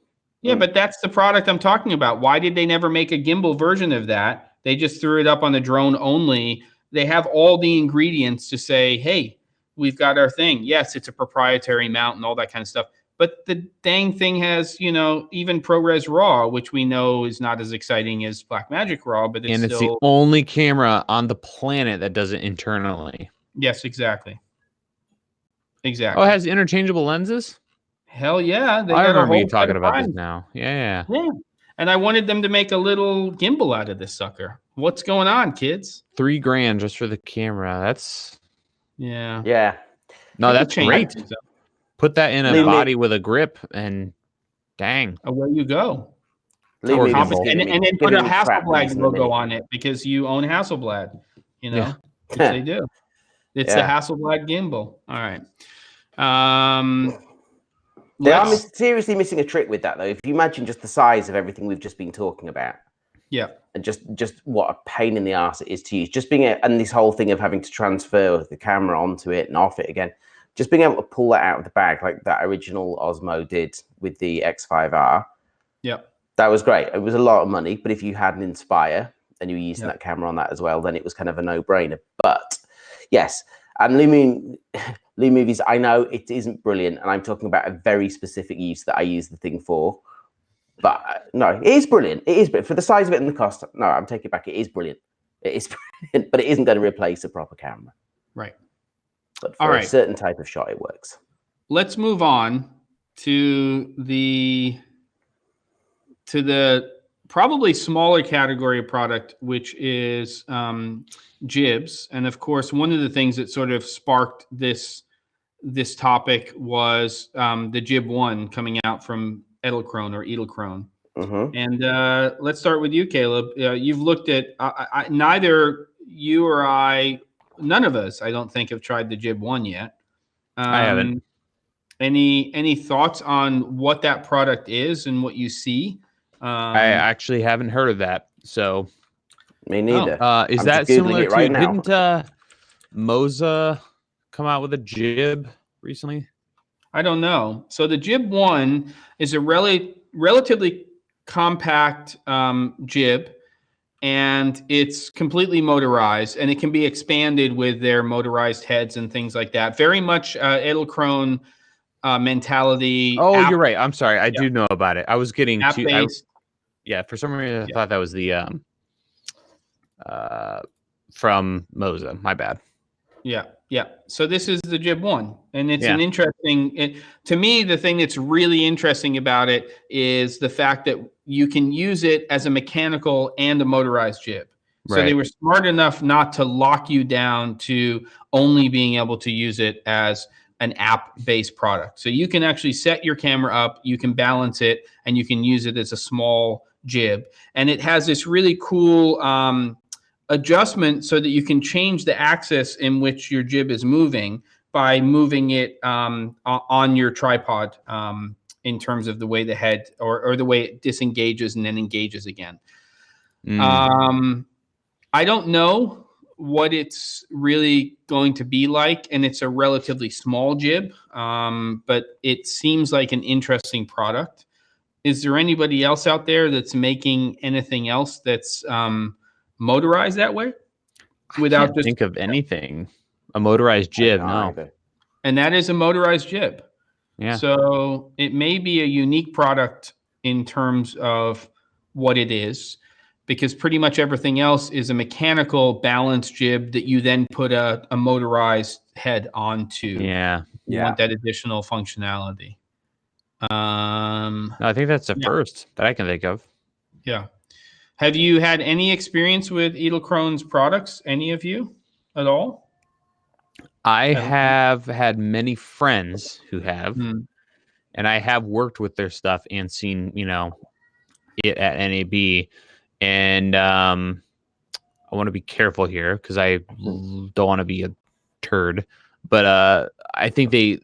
Speaker 2: Yeah, but that's the product I'm talking about. Why did they never make a gimbal version of that? They just threw it up on the drone only. They have all the ingredients to say, hey, we've got our thing. Yes, it's a proprietary mount and all that kind of stuff. But the dang thing has, you know, even ProRes RAW, which we know is not as exciting as Blackmagic RAW, but it's
Speaker 1: it's
Speaker 2: still
Speaker 1: the only camera on the planet that does it internally.
Speaker 2: Yes, exactly. Exactly.
Speaker 1: Oh, it has interchangeable lenses?
Speaker 2: Hell yeah. They
Speaker 1: I
Speaker 2: got
Speaker 1: remember
Speaker 2: a whole
Speaker 1: you talking about
Speaker 2: primes.
Speaker 1: this now. Yeah.
Speaker 2: And I wanted them to make a little gimbal out of this sucker. What's going on, kids?
Speaker 1: $3,000 just for the camera. That's
Speaker 2: yeah.
Speaker 1: No, that's great. Put that in a body with a grip and dang.
Speaker 2: Away you go. And then put a Hasselblad logo on it because you own Hasselblad, you know, which they do. It's the Hasselblad gimbal. All right.
Speaker 3: They are seriously missing a trick with that, though. If you imagine just the size of everything we've just been talking about.
Speaker 2: Yeah.
Speaker 3: And just what a pain in the arse it is to use. Just being and this whole thing of having to transfer the camera onto it and off it again. Just being able to pull that out of the bag like that original Osmo did with the X5R.
Speaker 2: Yeah.
Speaker 3: That was great. It was a lot of money, but if you had an Inspire and you were using that camera on that as well, then it was kind of a no-brainer. But yes, and Lou Movies, I know it isn't brilliant, and I'm talking about a very specific use that I use the thing for. But no, it is brilliant. It is, but for the size of it and the cost, no, I'm taking it back. It is brilliant. It is brilliant, but it isn't going to replace a proper camera.
Speaker 2: Right.
Speaker 3: But for a certain type of shot, it works.
Speaker 2: Let's move on to the probably smaller category of product, which is Jibs. And of course, one of the things that sort of sparked this topic was the Jib 1 coming out from Edelkrone. And let's start with you, Caleb. You've looked at neither you or I, none of us, I don't think, have tried the Jib 1 yet.
Speaker 1: I haven't.
Speaker 2: Any thoughts on what that product is and what you see?
Speaker 1: I actually haven't heard of that. So
Speaker 3: me neither.
Speaker 1: Is that similar to didn't Moza come out with a Jib recently?
Speaker 2: I don't know. So the Jib 1 is a relatively compact jib, and it's completely motorized, and it can be expanded with their motorized heads and things like that. Very much Edelkrone mentality.
Speaker 1: Oh, you're right. I'm sorry. I do know about it. I was getting
Speaker 2: app-based.
Speaker 1: For some reason I thought that was the from Moza. My bad.
Speaker 2: Yeah. So this is the Jib 1, and it's an interesting. To me, the thing that's really interesting about it is the fact that you can use it as a mechanical and a motorized jib. So they were smart enough not to lock you down to only being able to use it as an app-based product. So you can actually set your camera up, you can balance it, and you can use it as a small jib. And it has this really cool adjustment so that you can change the axis in which your jib is moving by moving it on your tripod in terms of the way the head or the way it disengages and then engages again. I don't know what it's really going to be like, and it's a relatively small jib, but it seems like an interesting product. Is there anybody else out there that's making anything else that's motorized that way?
Speaker 1: Without just think of anything. A motorized jib, no.
Speaker 2: And that is a motorized jib.
Speaker 1: Yeah.
Speaker 2: So it may be a unique product in terms of what it is, because pretty much everything else is a mechanical balance jib that you then put a motorized head onto.
Speaker 1: Yeah.
Speaker 2: You want that additional functionality.
Speaker 1: I think that's the first that I can think of.
Speaker 2: Yeah. Have you had any experience with Edelkrone's products? Any of you at all?
Speaker 1: I have had many friends who have, and I have worked with their stuff and seen, it at NAB. And I want to be careful here because I don't want to be a turd, but I think they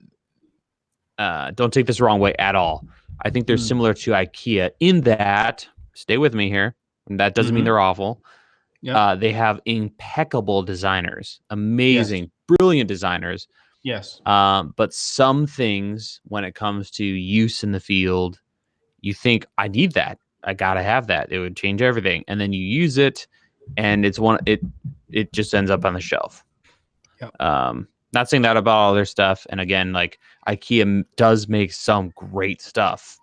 Speaker 1: don't take this the wrong way at all. I think they're similar to IKEA in that, stay with me here, and that doesn't mean they're awful. Yep. They have impeccable designers, amazing, brilliant designers.
Speaker 2: Yes.
Speaker 1: But some things, when it comes to use in the field, you think, I need that. I gotta have that. It would change everything. And then you use it, and it just ends up on the shelf. Yep. Not saying that about all their stuff. And again, like IKEA does make some great stuff,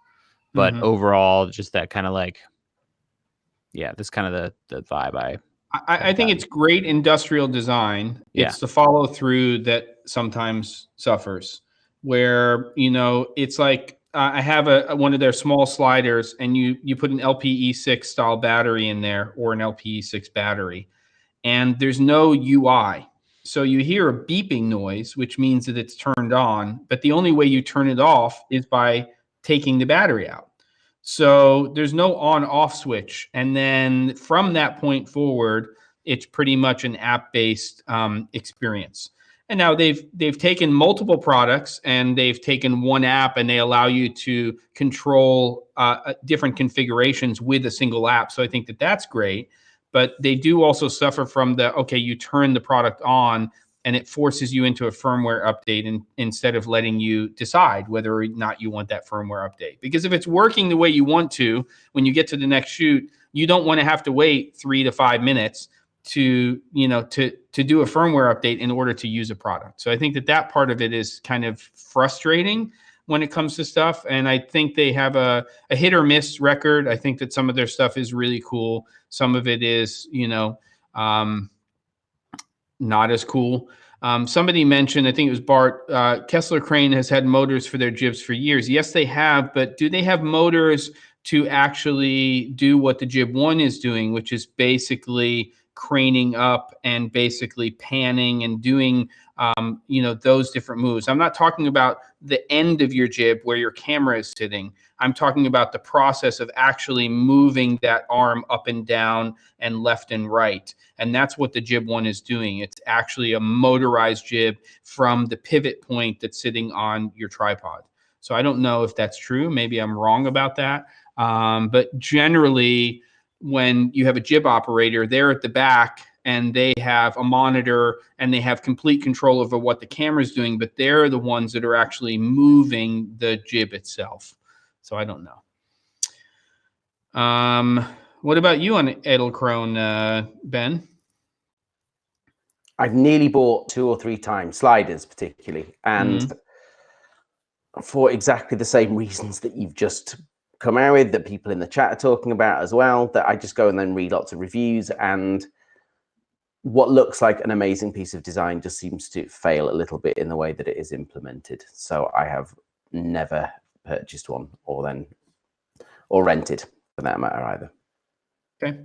Speaker 1: but overall, just that kind of like, that's kind of the vibe
Speaker 2: I think it's great industrial design. It's the follow through that sometimes suffers, where it's like I have one of their small sliders, and you put an LPE6 style battery in there, or an LPE6 battery, and there's no UI. So you hear a beeping noise, which means that it's turned on, but the only way you turn it off is by taking the battery out. So there's no on-off switch. And then from that point forward, it's pretty much an app-based experience. And now they've taken multiple products, and they've taken one app, and they allow you to control different configurations with a single app. So I think that that's great. But they do also suffer from you turn the product on, and it forces you into a firmware update instead of letting you decide whether or not you want that firmware update. Because if it's working the way you want to, when you get to the next shoot, you don't want to have to wait 3 to 5 minutes to do a firmware update in order to use a product. So I think that part of it is kind of frustrating when it comes to stuff. And I think they have a hit or miss record. I think that some of their stuff is really cool. Some of it is, not as cool. Somebody mentioned, I think it was Bart, Kessler Crane has had motors for their jibs for years. Yes, they have, but do they have motors to actually do what the Jib 1 is doing, which is basically craning up and basically panning and doing those different moves? I'm not talking about the end of your jib where your camera is sitting. I'm talking about the process of actually moving that arm up and down and left and right. And that's what the Jib 1 is doing. It's actually a motorized jib from the pivot point that's sitting on your tripod. So I don't know if that's true. Maybe I'm wrong about that. But generally, when you have a jib operator, they're at the back, and they have a monitor, and they have complete control over what the camera is doing, but they're the ones that are actually moving the jib itself. So I don't know. What about you on Edelkrone, Ben?
Speaker 3: I've nearly bought 2 or 3 times, sliders particularly, and for exactly the same reasons that you've just come out with, that people in the chat are talking about as well, that I just go and then read lots of reviews, and what looks like an amazing piece of design just seems to fail a little bit in the way that it is implemented. So I have never purchased one or rented for that matter either.
Speaker 2: Okay.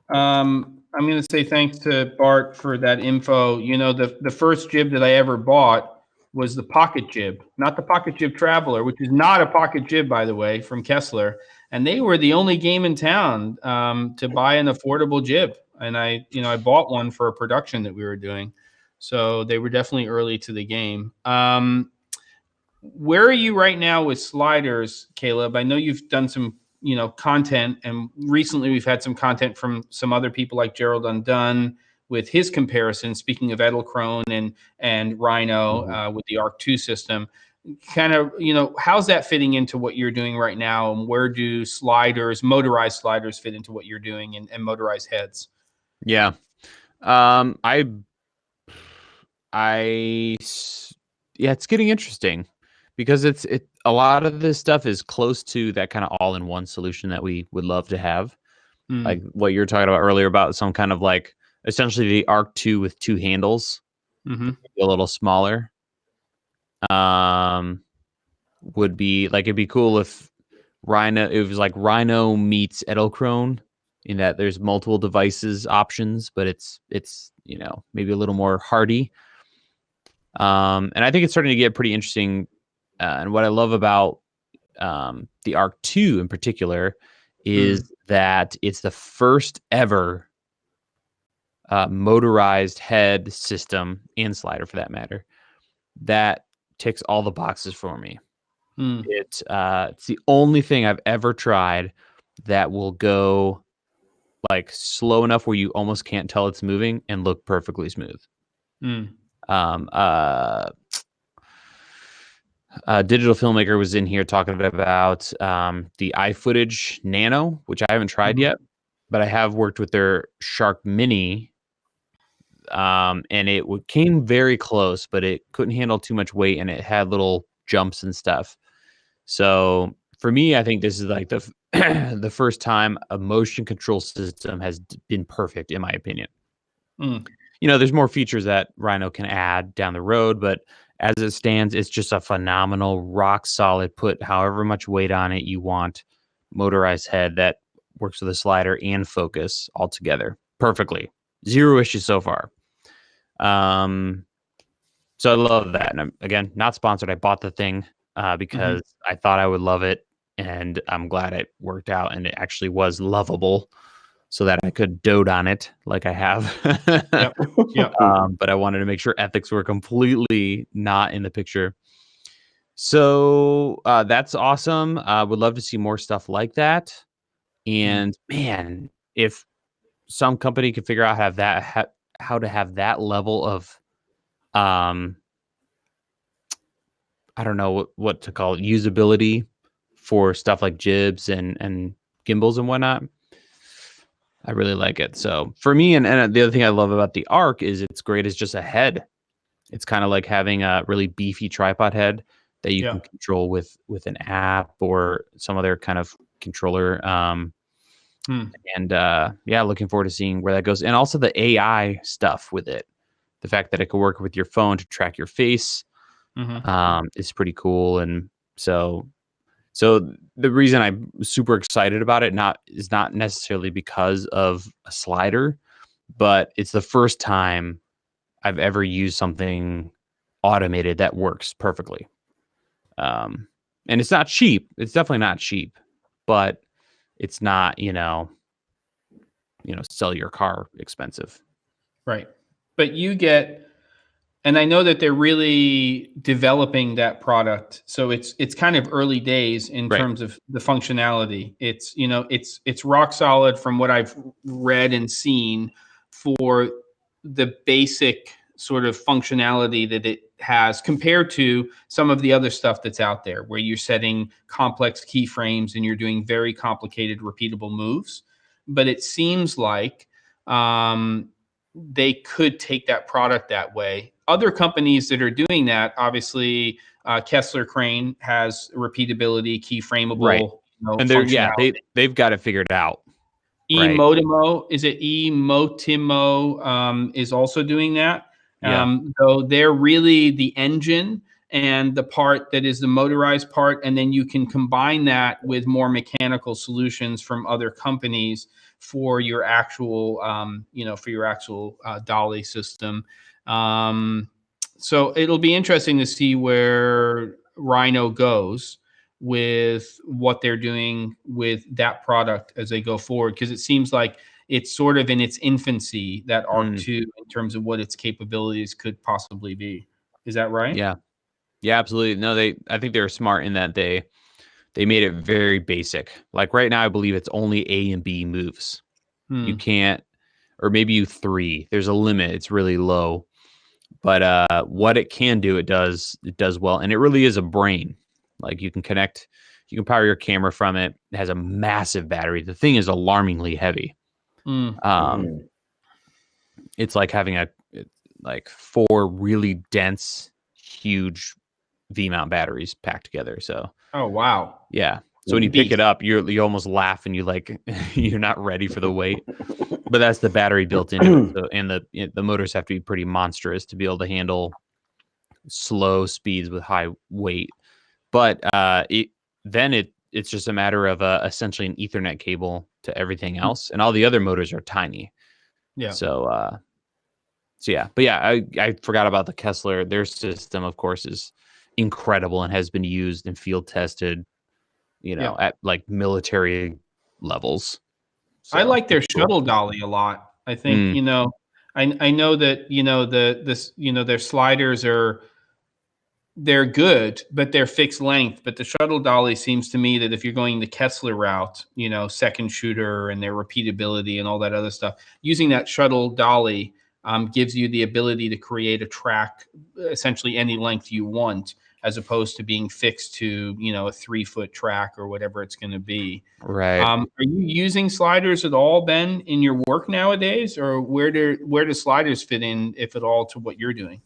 Speaker 2: I'm going to say thanks to Bart for that info. The first jib that I ever bought was the Pocket Jib, not the Pocket Jib Traveler, which is not a pocket jib, by the way, from Kessler. And they were the only game in town to buy an affordable jib. And I bought one for a production that we were doing. So they were definitely early to the game. Where are you right now with sliders, Caleb? I know you've done some content, and recently we've had some content from some other people like Gerald Undone with his comparison, speaking of Edelkrone and Rhino with the Arc 2 system. Kind of, how's that fitting into what you're doing right now, and where do motorized sliders fit into what you're doing, and motorized heads?
Speaker 1: Yeah. It's getting interesting because a lot of this stuff is close to that kind of all-in-one solution that we would love to have. Like what you were talking about earlier about some kind of like essentially the Arc 2 with 2 handles, a little smaller. Would be like, it'd be cool if it was like Rhino meets Edelkrone, in that there's multiple devices options, but it's maybe a little more hardy. And I think it's starting to get pretty interesting. And what I love about the Arc 2 in particular is that it's the first ever motorized head system and slider, for that matter, that ticks all the boxes for me. It's the only thing I've ever tried that will go like slow enough where you almost can't tell it's moving and look perfectly smooth. Digital Filmmaker was in here talking about the iFootage Nano, which I haven't tried yet, but I have worked with their Shark Mini, and it came very close, but it couldn't handle too much weight, and it had little jumps and stuff. So for me, I think this is like the the first time a motion control system has been perfect, in my opinion. You know, there's more features that Rhino can add down the road, but as it stands, it's just a phenomenal, rock solid, put however much weight on it you want, motorized head that works with a slider and focus all together perfectly. Zero issues so far. So I love that. And again, not sponsored. I bought the thing because I thought I would love it, and I'm glad it worked out and it actually was lovable, so that I could dote on it like I have.
Speaker 2: Yep.
Speaker 1: But I wanted to make sure ethics were completely not in the picture. So that's awesome. Would love to see more stuff like that. And man, if some company could figure out how to have that level of, I don't know what to call it, usability for stuff like Jibs and gimbals and whatnot, I really like it. So for me, and the other thing I love about the Arc is it's great as just a head. It's kind of like having a really beefy tripod head that you can control with an app or some other kind of controller. And yeah, looking forward to seeing where that goes. And also the AI stuff with it. The fact that it can work with your phone to track your face is pretty cool. And so the reason I'm super excited about it is not necessarily because of a slider, but it's the first time I've ever used something automated that works perfectly. And it's not cheap. It's definitely not cheap, but it's not, sell your car expensive.
Speaker 2: Right. But you get, and I know that they're really developing that product. So it's kind of early days in terms of the functionality. It's, it's rock solid from what I've read and seen for the basic sort of functionality that it has compared to some of the other stuff that's out there where you're setting complex keyframes and you're doing very complicated repeatable moves. But it seems like they could take that product that way. Other companies that are doing that, obviously, Kessler Crane has repeatability, keyframeable,
Speaker 1: and they've got it figured out.
Speaker 2: Emotimo, is it Emotimo is also doing that. So they're really the engine and the part that is the motorized part, and then you can combine that with more mechanical solutions from other companies for your actual, dolly system. So it'll be interesting to see where Rhino goes with what they're doing with that product as they go forward, because it seems like it's sort of in its infancy, that Arc 2, in terms of what its capabilities could possibly be. Is that right?
Speaker 1: Yeah, absolutely. No, I think they're smart in that they made it very basic. Like right now, I believe it's only A and B moves. You can't, or maybe you 3. There's a limit. It's really low. But what it can do, it does well. And it really is a brain. Like you can power your camera from it. It has a massive battery. The thing is alarmingly heavy. It's like having 4 really dense, huge V-mount batteries packed together. So.
Speaker 2: Oh, wow.
Speaker 1: Yeah. So when you pick it up, you almost laugh and you're not ready for the weight. But that's the battery built into it. So, and the motors have to be pretty monstrous to be able to handle slow speeds with high weight. But it's just a matter of essentially an Ethernet cable to everything else, and all the other motors are tiny.
Speaker 2: Yeah.
Speaker 1: So So yeah, but yeah, I forgot about the Kessler. Their system, of course, is incredible and has been used and field tested, at like military levels. So,
Speaker 2: I like their
Speaker 1: cool.
Speaker 2: shuttle dolly a lot. I think, I know that, their sliders they're good, but they're fixed length. But the shuttle dolly seems to me that if you're going the Kessler route, second shooter and their repeatability and all that other stuff, using that shuttle dolly gives you the ability to create a track essentially any length you want, as opposed to being fixed to, a 3-foot track or whatever it's going to be.
Speaker 1: Right.
Speaker 2: Are you using sliders at all, Ben, in your work nowadays, or where do sliders fit in, if at all, to what you're doing?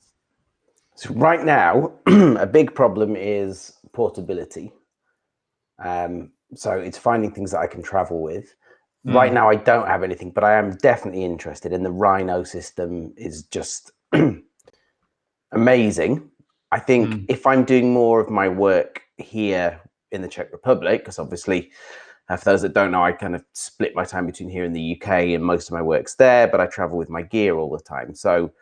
Speaker 3: So right now, a big problem is portability. So it's finding things that I can travel with. Right now, I don't have anything, but I am definitely interested. And the Rhino system is just amazing. I think if I'm doing more of my work here in the Czech Republic, because obviously, for those that don't know, I kind of split my time between here and the UK, and most of my work's there, but I travel with my gear all the time. So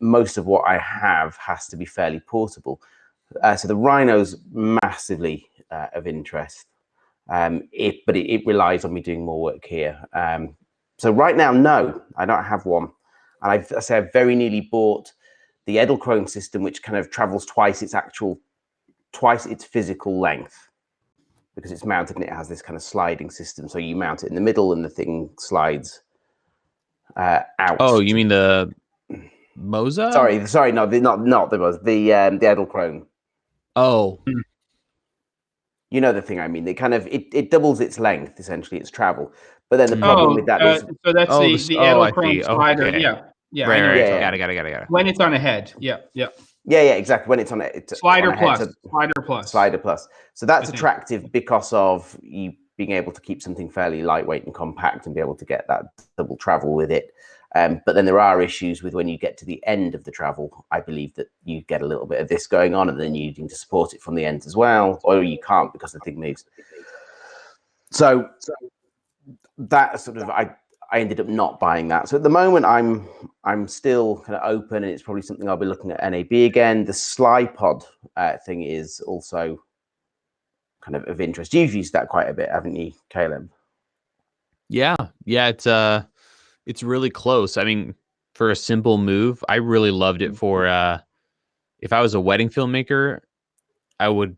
Speaker 3: most of what I have has to be fairly portable. So the Rhino's massively of interest. But it relies on me doing more work here. So right now, no, I don't have one. And I've very nearly bought the Edelkrone system, which kind of travels twice its physical length, because it's mounted and it has this kind of sliding system. So you mount it in the middle and the thing slides out.
Speaker 1: Oh, you mean the Moza?
Speaker 3: Sorry, no, not the Moza, the Edelkrone.
Speaker 1: Oh.
Speaker 3: You know the thing I mean. They kind of it doubles its length, essentially, its travel. But then the problem with that is,
Speaker 2: so that's the Edelkrone slider.
Speaker 1: Okay.
Speaker 2: Yeah,
Speaker 1: Right. Got it.
Speaker 2: When it's on a head, yeah,
Speaker 3: exactly. When it's on it,
Speaker 2: slider
Speaker 3: on
Speaker 2: plus,
Speaker 3: head,
Speaker 2: slider plus.
Speaker 3: So that's attractive because of you being able to keep something fairly lightweight and compact and be able to get that double travel with it. But then there are issues with when you get to the end of the travel. I believe that you get a little bit of this going on, and then you need to support it from the end as well, or you can't because the thing moves. So that sort of I ended up not buying that. So at the moment, I'm still kind of open, and it's probably something I'll be looking at NAB again. The Slypod thing is also kind of interest. You've used that quite a bit, haven't you, Caleb?
Speaker 1: Yeah, it's really close. I mean, for a simple move, I really loved it for if I was a wedding filmmaker, I would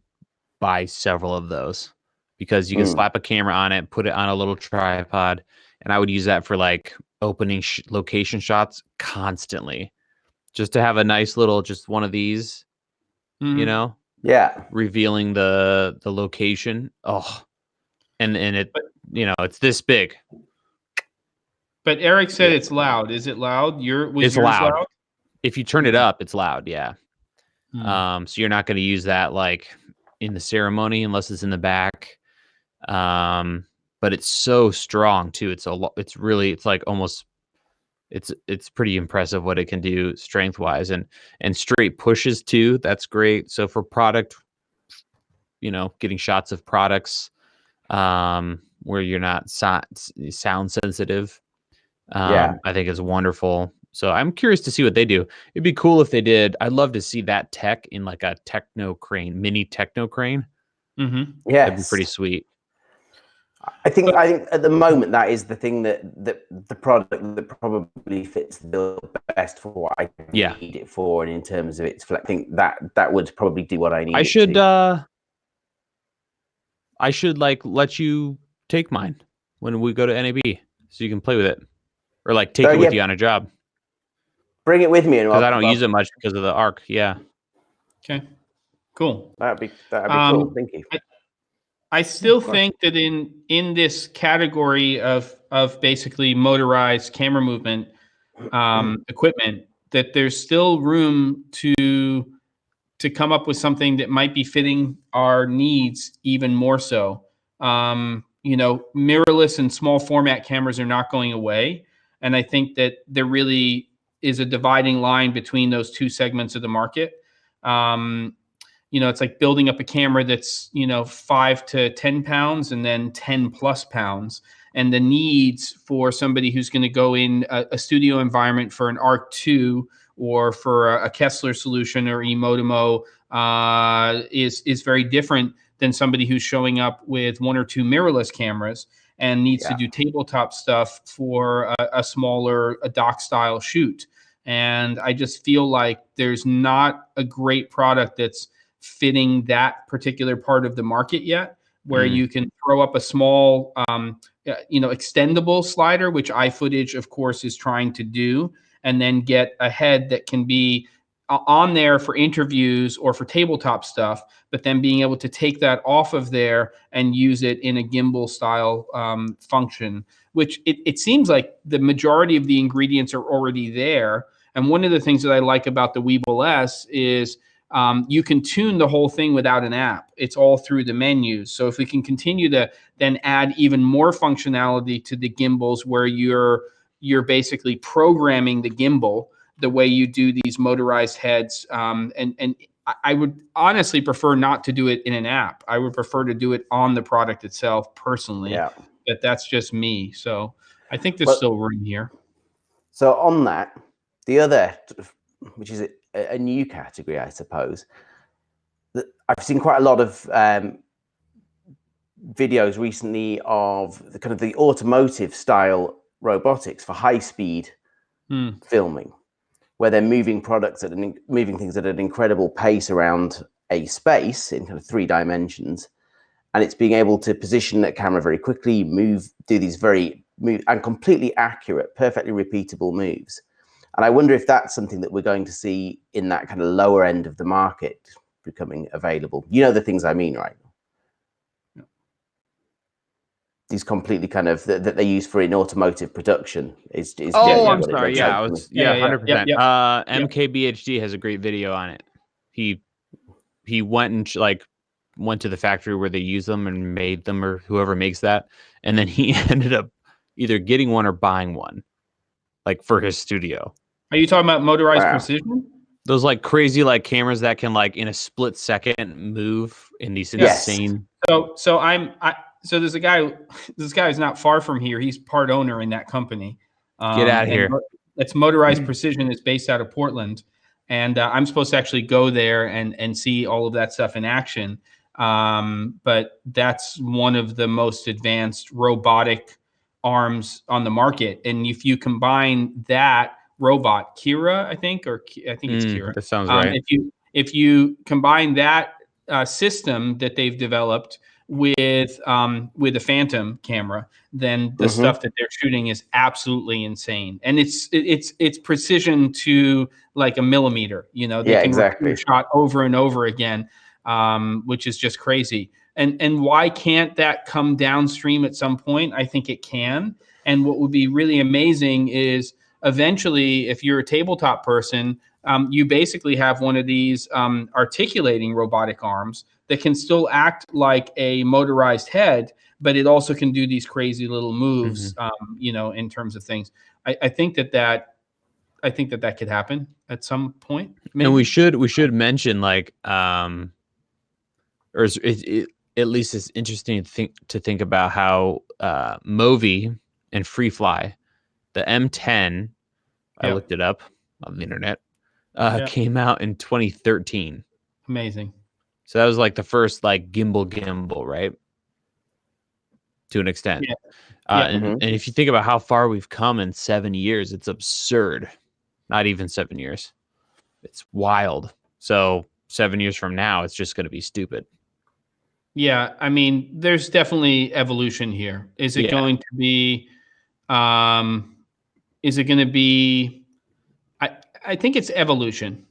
Speaker 1: buy several of those, because you can slap a camera on it, put it on a little tripod, and I would use that for like opening location shots constantly, just to have a nice little, just one of these, revealing the location. Oh, and it, it's this big.
Speaker 2: But Eric said it's loud. Is it loud?
Speaker 1: It's loud. If you turn it up, it's loud. Yeah. So you're not going to use that like in the ceremony unless it's in the back. But it's so strong too. It's pretty impressive what it can do strength wise, and straight pushes too. That's great. So for product, getting shots of products, where you're not sound sensitive. I think is wonderful. So I'm curious to see what they do. It'd be cool if they did. I'd love to see that tech in like a techno crane, mini techno crane.
Speaker 3: Yeah,
Speaker 1: that'd be pretty sweet.
Speaker 3: I think at the moment that is the thing that the product that probably fits the bill best for what I need it for, and in terms of its flex, I think that would probably do what I need.
Speaker 1: I should like let you take mine when we go to NAB, so you can play with it. Or like take it with you on a job.
Speaker 3: Bring it with me,
Speaker 1: because I don't use it much because of the arc. Yeah.
Speaker 2: Okay. Cool.
Speaker 3: That'd be cool. Thank you.
Speaker 2: I still think that in this category of basically motorized camera movement equipment, that there's still room to come up with something that might be fitting our needs even more so. Mirrorless and small format cameras are not going away. And I think that there really is a dividing line between those two segments of the market. It's like building up a camera that's, 5 to 10 pounds and then 10 plus pounds. and the needs for somebody who's going to go in a studio environment for an ARC 2 or for a Kessler solution or Emotimo is very different than somebody who's showing up with 1 or 2 mirrorless cameras and needs to do tabletop stuff for a smaller dock style shoot. And I just feel like there's not a great product that's fitting that particular part of the market yet, where you can throw up a small, extendable slider, which iFootage, of course, is trying to do, and then get a head that can be on there for interviews or for tabletop stuff, but then being able to take that off of there and use it in a gimbal style function, which it seems like the majority of the ingredients are already there. And one of the things that I like about the Weeble S is you can tune the whole thing without an app. It's all through the menus. So if we can continue to then add even more functionality to the gimbals, where you're basically programming the gimbal the way you do these motorized heads, and I would honestly prefer not to do it in an app. I would prefer to do it on the product itself personally.
Speaker 3: Yeah.
Speaker 2: But that's just me. So I think there's still room here.
Speaker 3: So on that, the other, which is a new category, I suppose, that I've seen quite a lot of videos recently of the kind of the automotive style robotics for high speed filming, where they're moving moving things at an incredible pace around a space in kind of 3 dimensions, and it's being able to position that camera very quickly, do these and completely accurate, perfectly repeatable moves. And I wonder if that's something that we're going to see in that kind of lower end of the market becoming available. You know the things I mean, right?
Speaker 2: Yeah.
Speaker 3: These completely kind of that they use for in automotive production is
Speaker 1: I'm sorry. Yeah, 100%.
Speaker 2: Yeah.
Speaker 1: MKBHD has a great video on it. He went and went to the factory where they use them and made them, or whoever makes that, and then he ended up either getting one or buying one, for his studio.
Speaker 2: Are you talking about motorized precision?
Speaker 1: Those crazy cameras that can in a split second move in these insane.
Speaker 2: So there's a guy. This guy is not far from here. He's part owner in that company.
Speaker 1: Get out of here.
Speaker 2: It's Motorized Precision. It's based out of Portland, and I'm supposed to actually go there and see all of that stuff in action. But that's one of the most advanced robotic arms on the market, and if you combine that robot, Kira, I think it's Kira.
Speaker 1: That sounds right.
Speaker 2: If you combine that system that they've developed with a Phantom camera, then the stuff that they're shooting is absolutely insane, and it's precision to a millimeter. They can repeat a shot over and over again, which is just crazy. And why can't that come downstream at some point? I think it can. And what would be really amazing is eventually, if you're a tabletop person, you basically have one of these articulating robotic arms that can still act like a motorized head, but it also can do these crazy little moves, in terms of things. I think that could happen at some point. Maybe.
Speaker 1: And we should mention at least it's interesting to think about how Movi and FreeFly, the M10, I looked it up on the internet, came out in 2013.
Speaker 2: Amazing.
Speaker 1: So that was the first gimbal, right? To an extent.
Speaker 2: Yeah.
Speaker 1: And if you think about how far we've come in 7 years, it's absurd. Not even 7 years. It's wild. So 7 years from now, it's just going to be stupid.
Speaker 2: Yeah, I mean, there's definitely evolution here. Is it going to be? Is it going to be? I think it's evolution.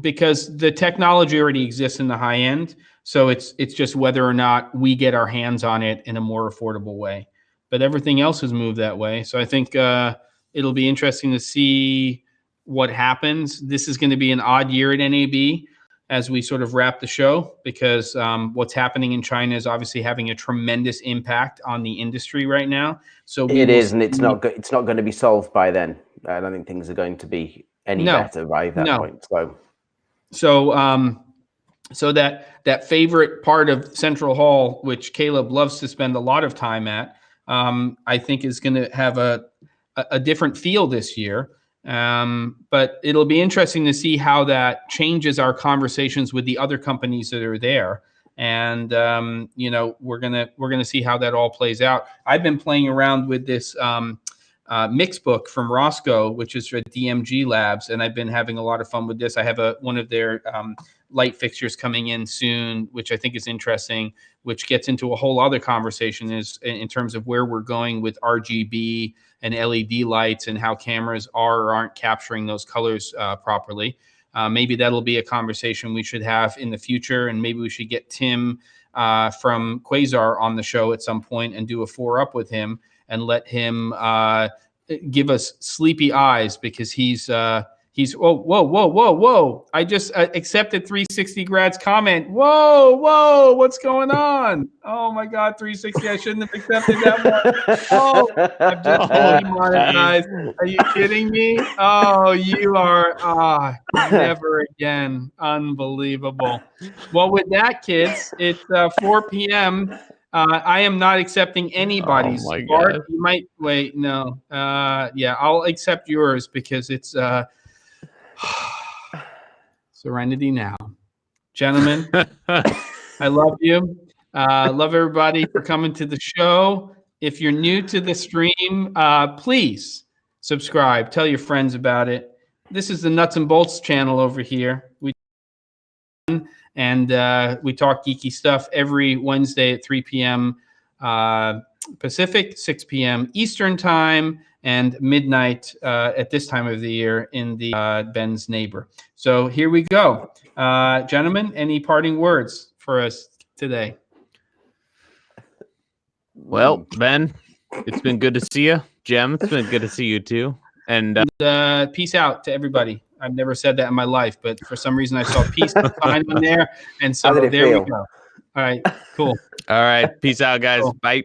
Speaker 2: Because the technology already exists in the high end, so it's just whether or not we get our hands on it in a more affordable way. But everything else has moved that way, so I think it'll be interesting to see what happens. This is going to be an odd year at NAB as we sort of wrap the show, because what's happening in China is obviously having a tremendous impact on the industry right now. So
Speaker 3: it is, and it's not going to be solved by then. I don't think things are going to be any better by that point.
Speaker 2: So that favorite part of Central Hall, which Caleb loves to spend a lot of time at, I think is going to have a different feel this year. But it'll be interesting to see how that changes our conversations with the other companies that are there. And we're gonna see how that all plays out. I've been playing around with this mix book from Roscoe, which is for DMG Labs, and I've been having a lot of fun with this. I have one of their light fixtures coming in soon, which I think is interesting, which gets into a whole other conversation is in terms of where we're going with RGB and LED lights and how cameras are or aren't capturing those colors properly. Maybe that'll be a conversation we should have in the future, and maybe we should get Tim from Quasar on the show at some point and do a 4-up with him and let him give us sleepy eyes, because he's whoa. I just accepted 360 Grad's comment. Whoa, what's going on? Oh my God, 360, I shouldn't have accepted that one. Oh, I'm just demonetized. Are you kidding me? Oh, you are, never again. Unbelievable. Well, with that, kids, it's 4 p.m. I am not accepting anybody's.
Speaker 1: Oh my
Speaker 2: Bart,
Speaker 1: God.
Speaker 2: you might wait. No. Yeah, I'll accept yours because it's serenity now. Gentlemen, I love you. Love everybody for coming to the show. If you're new to the stream, please subscribe. Tell your friends about it. This is the Nuts and Bolts channel over here. We talk geeky stuff every Wednesday at 3 p.m. Pacific, 6 p.m. Eastern time, and midnight at this time of the year in the Ben's neighbor. So here we go. Gentlemen, any parting words for us today?
Speaker 1: Well, Ben, it's been good to see you. Jem, it's been good to see you too. And
Speaker 2: peace out to everybody. I've never said that in my life, but for some reason I saw peace sign on there. And so there we go. All right, cool.
Speaker 1: All right. Peace out, guys.
Speaker 2: Cool.
Speaker 1: Bye.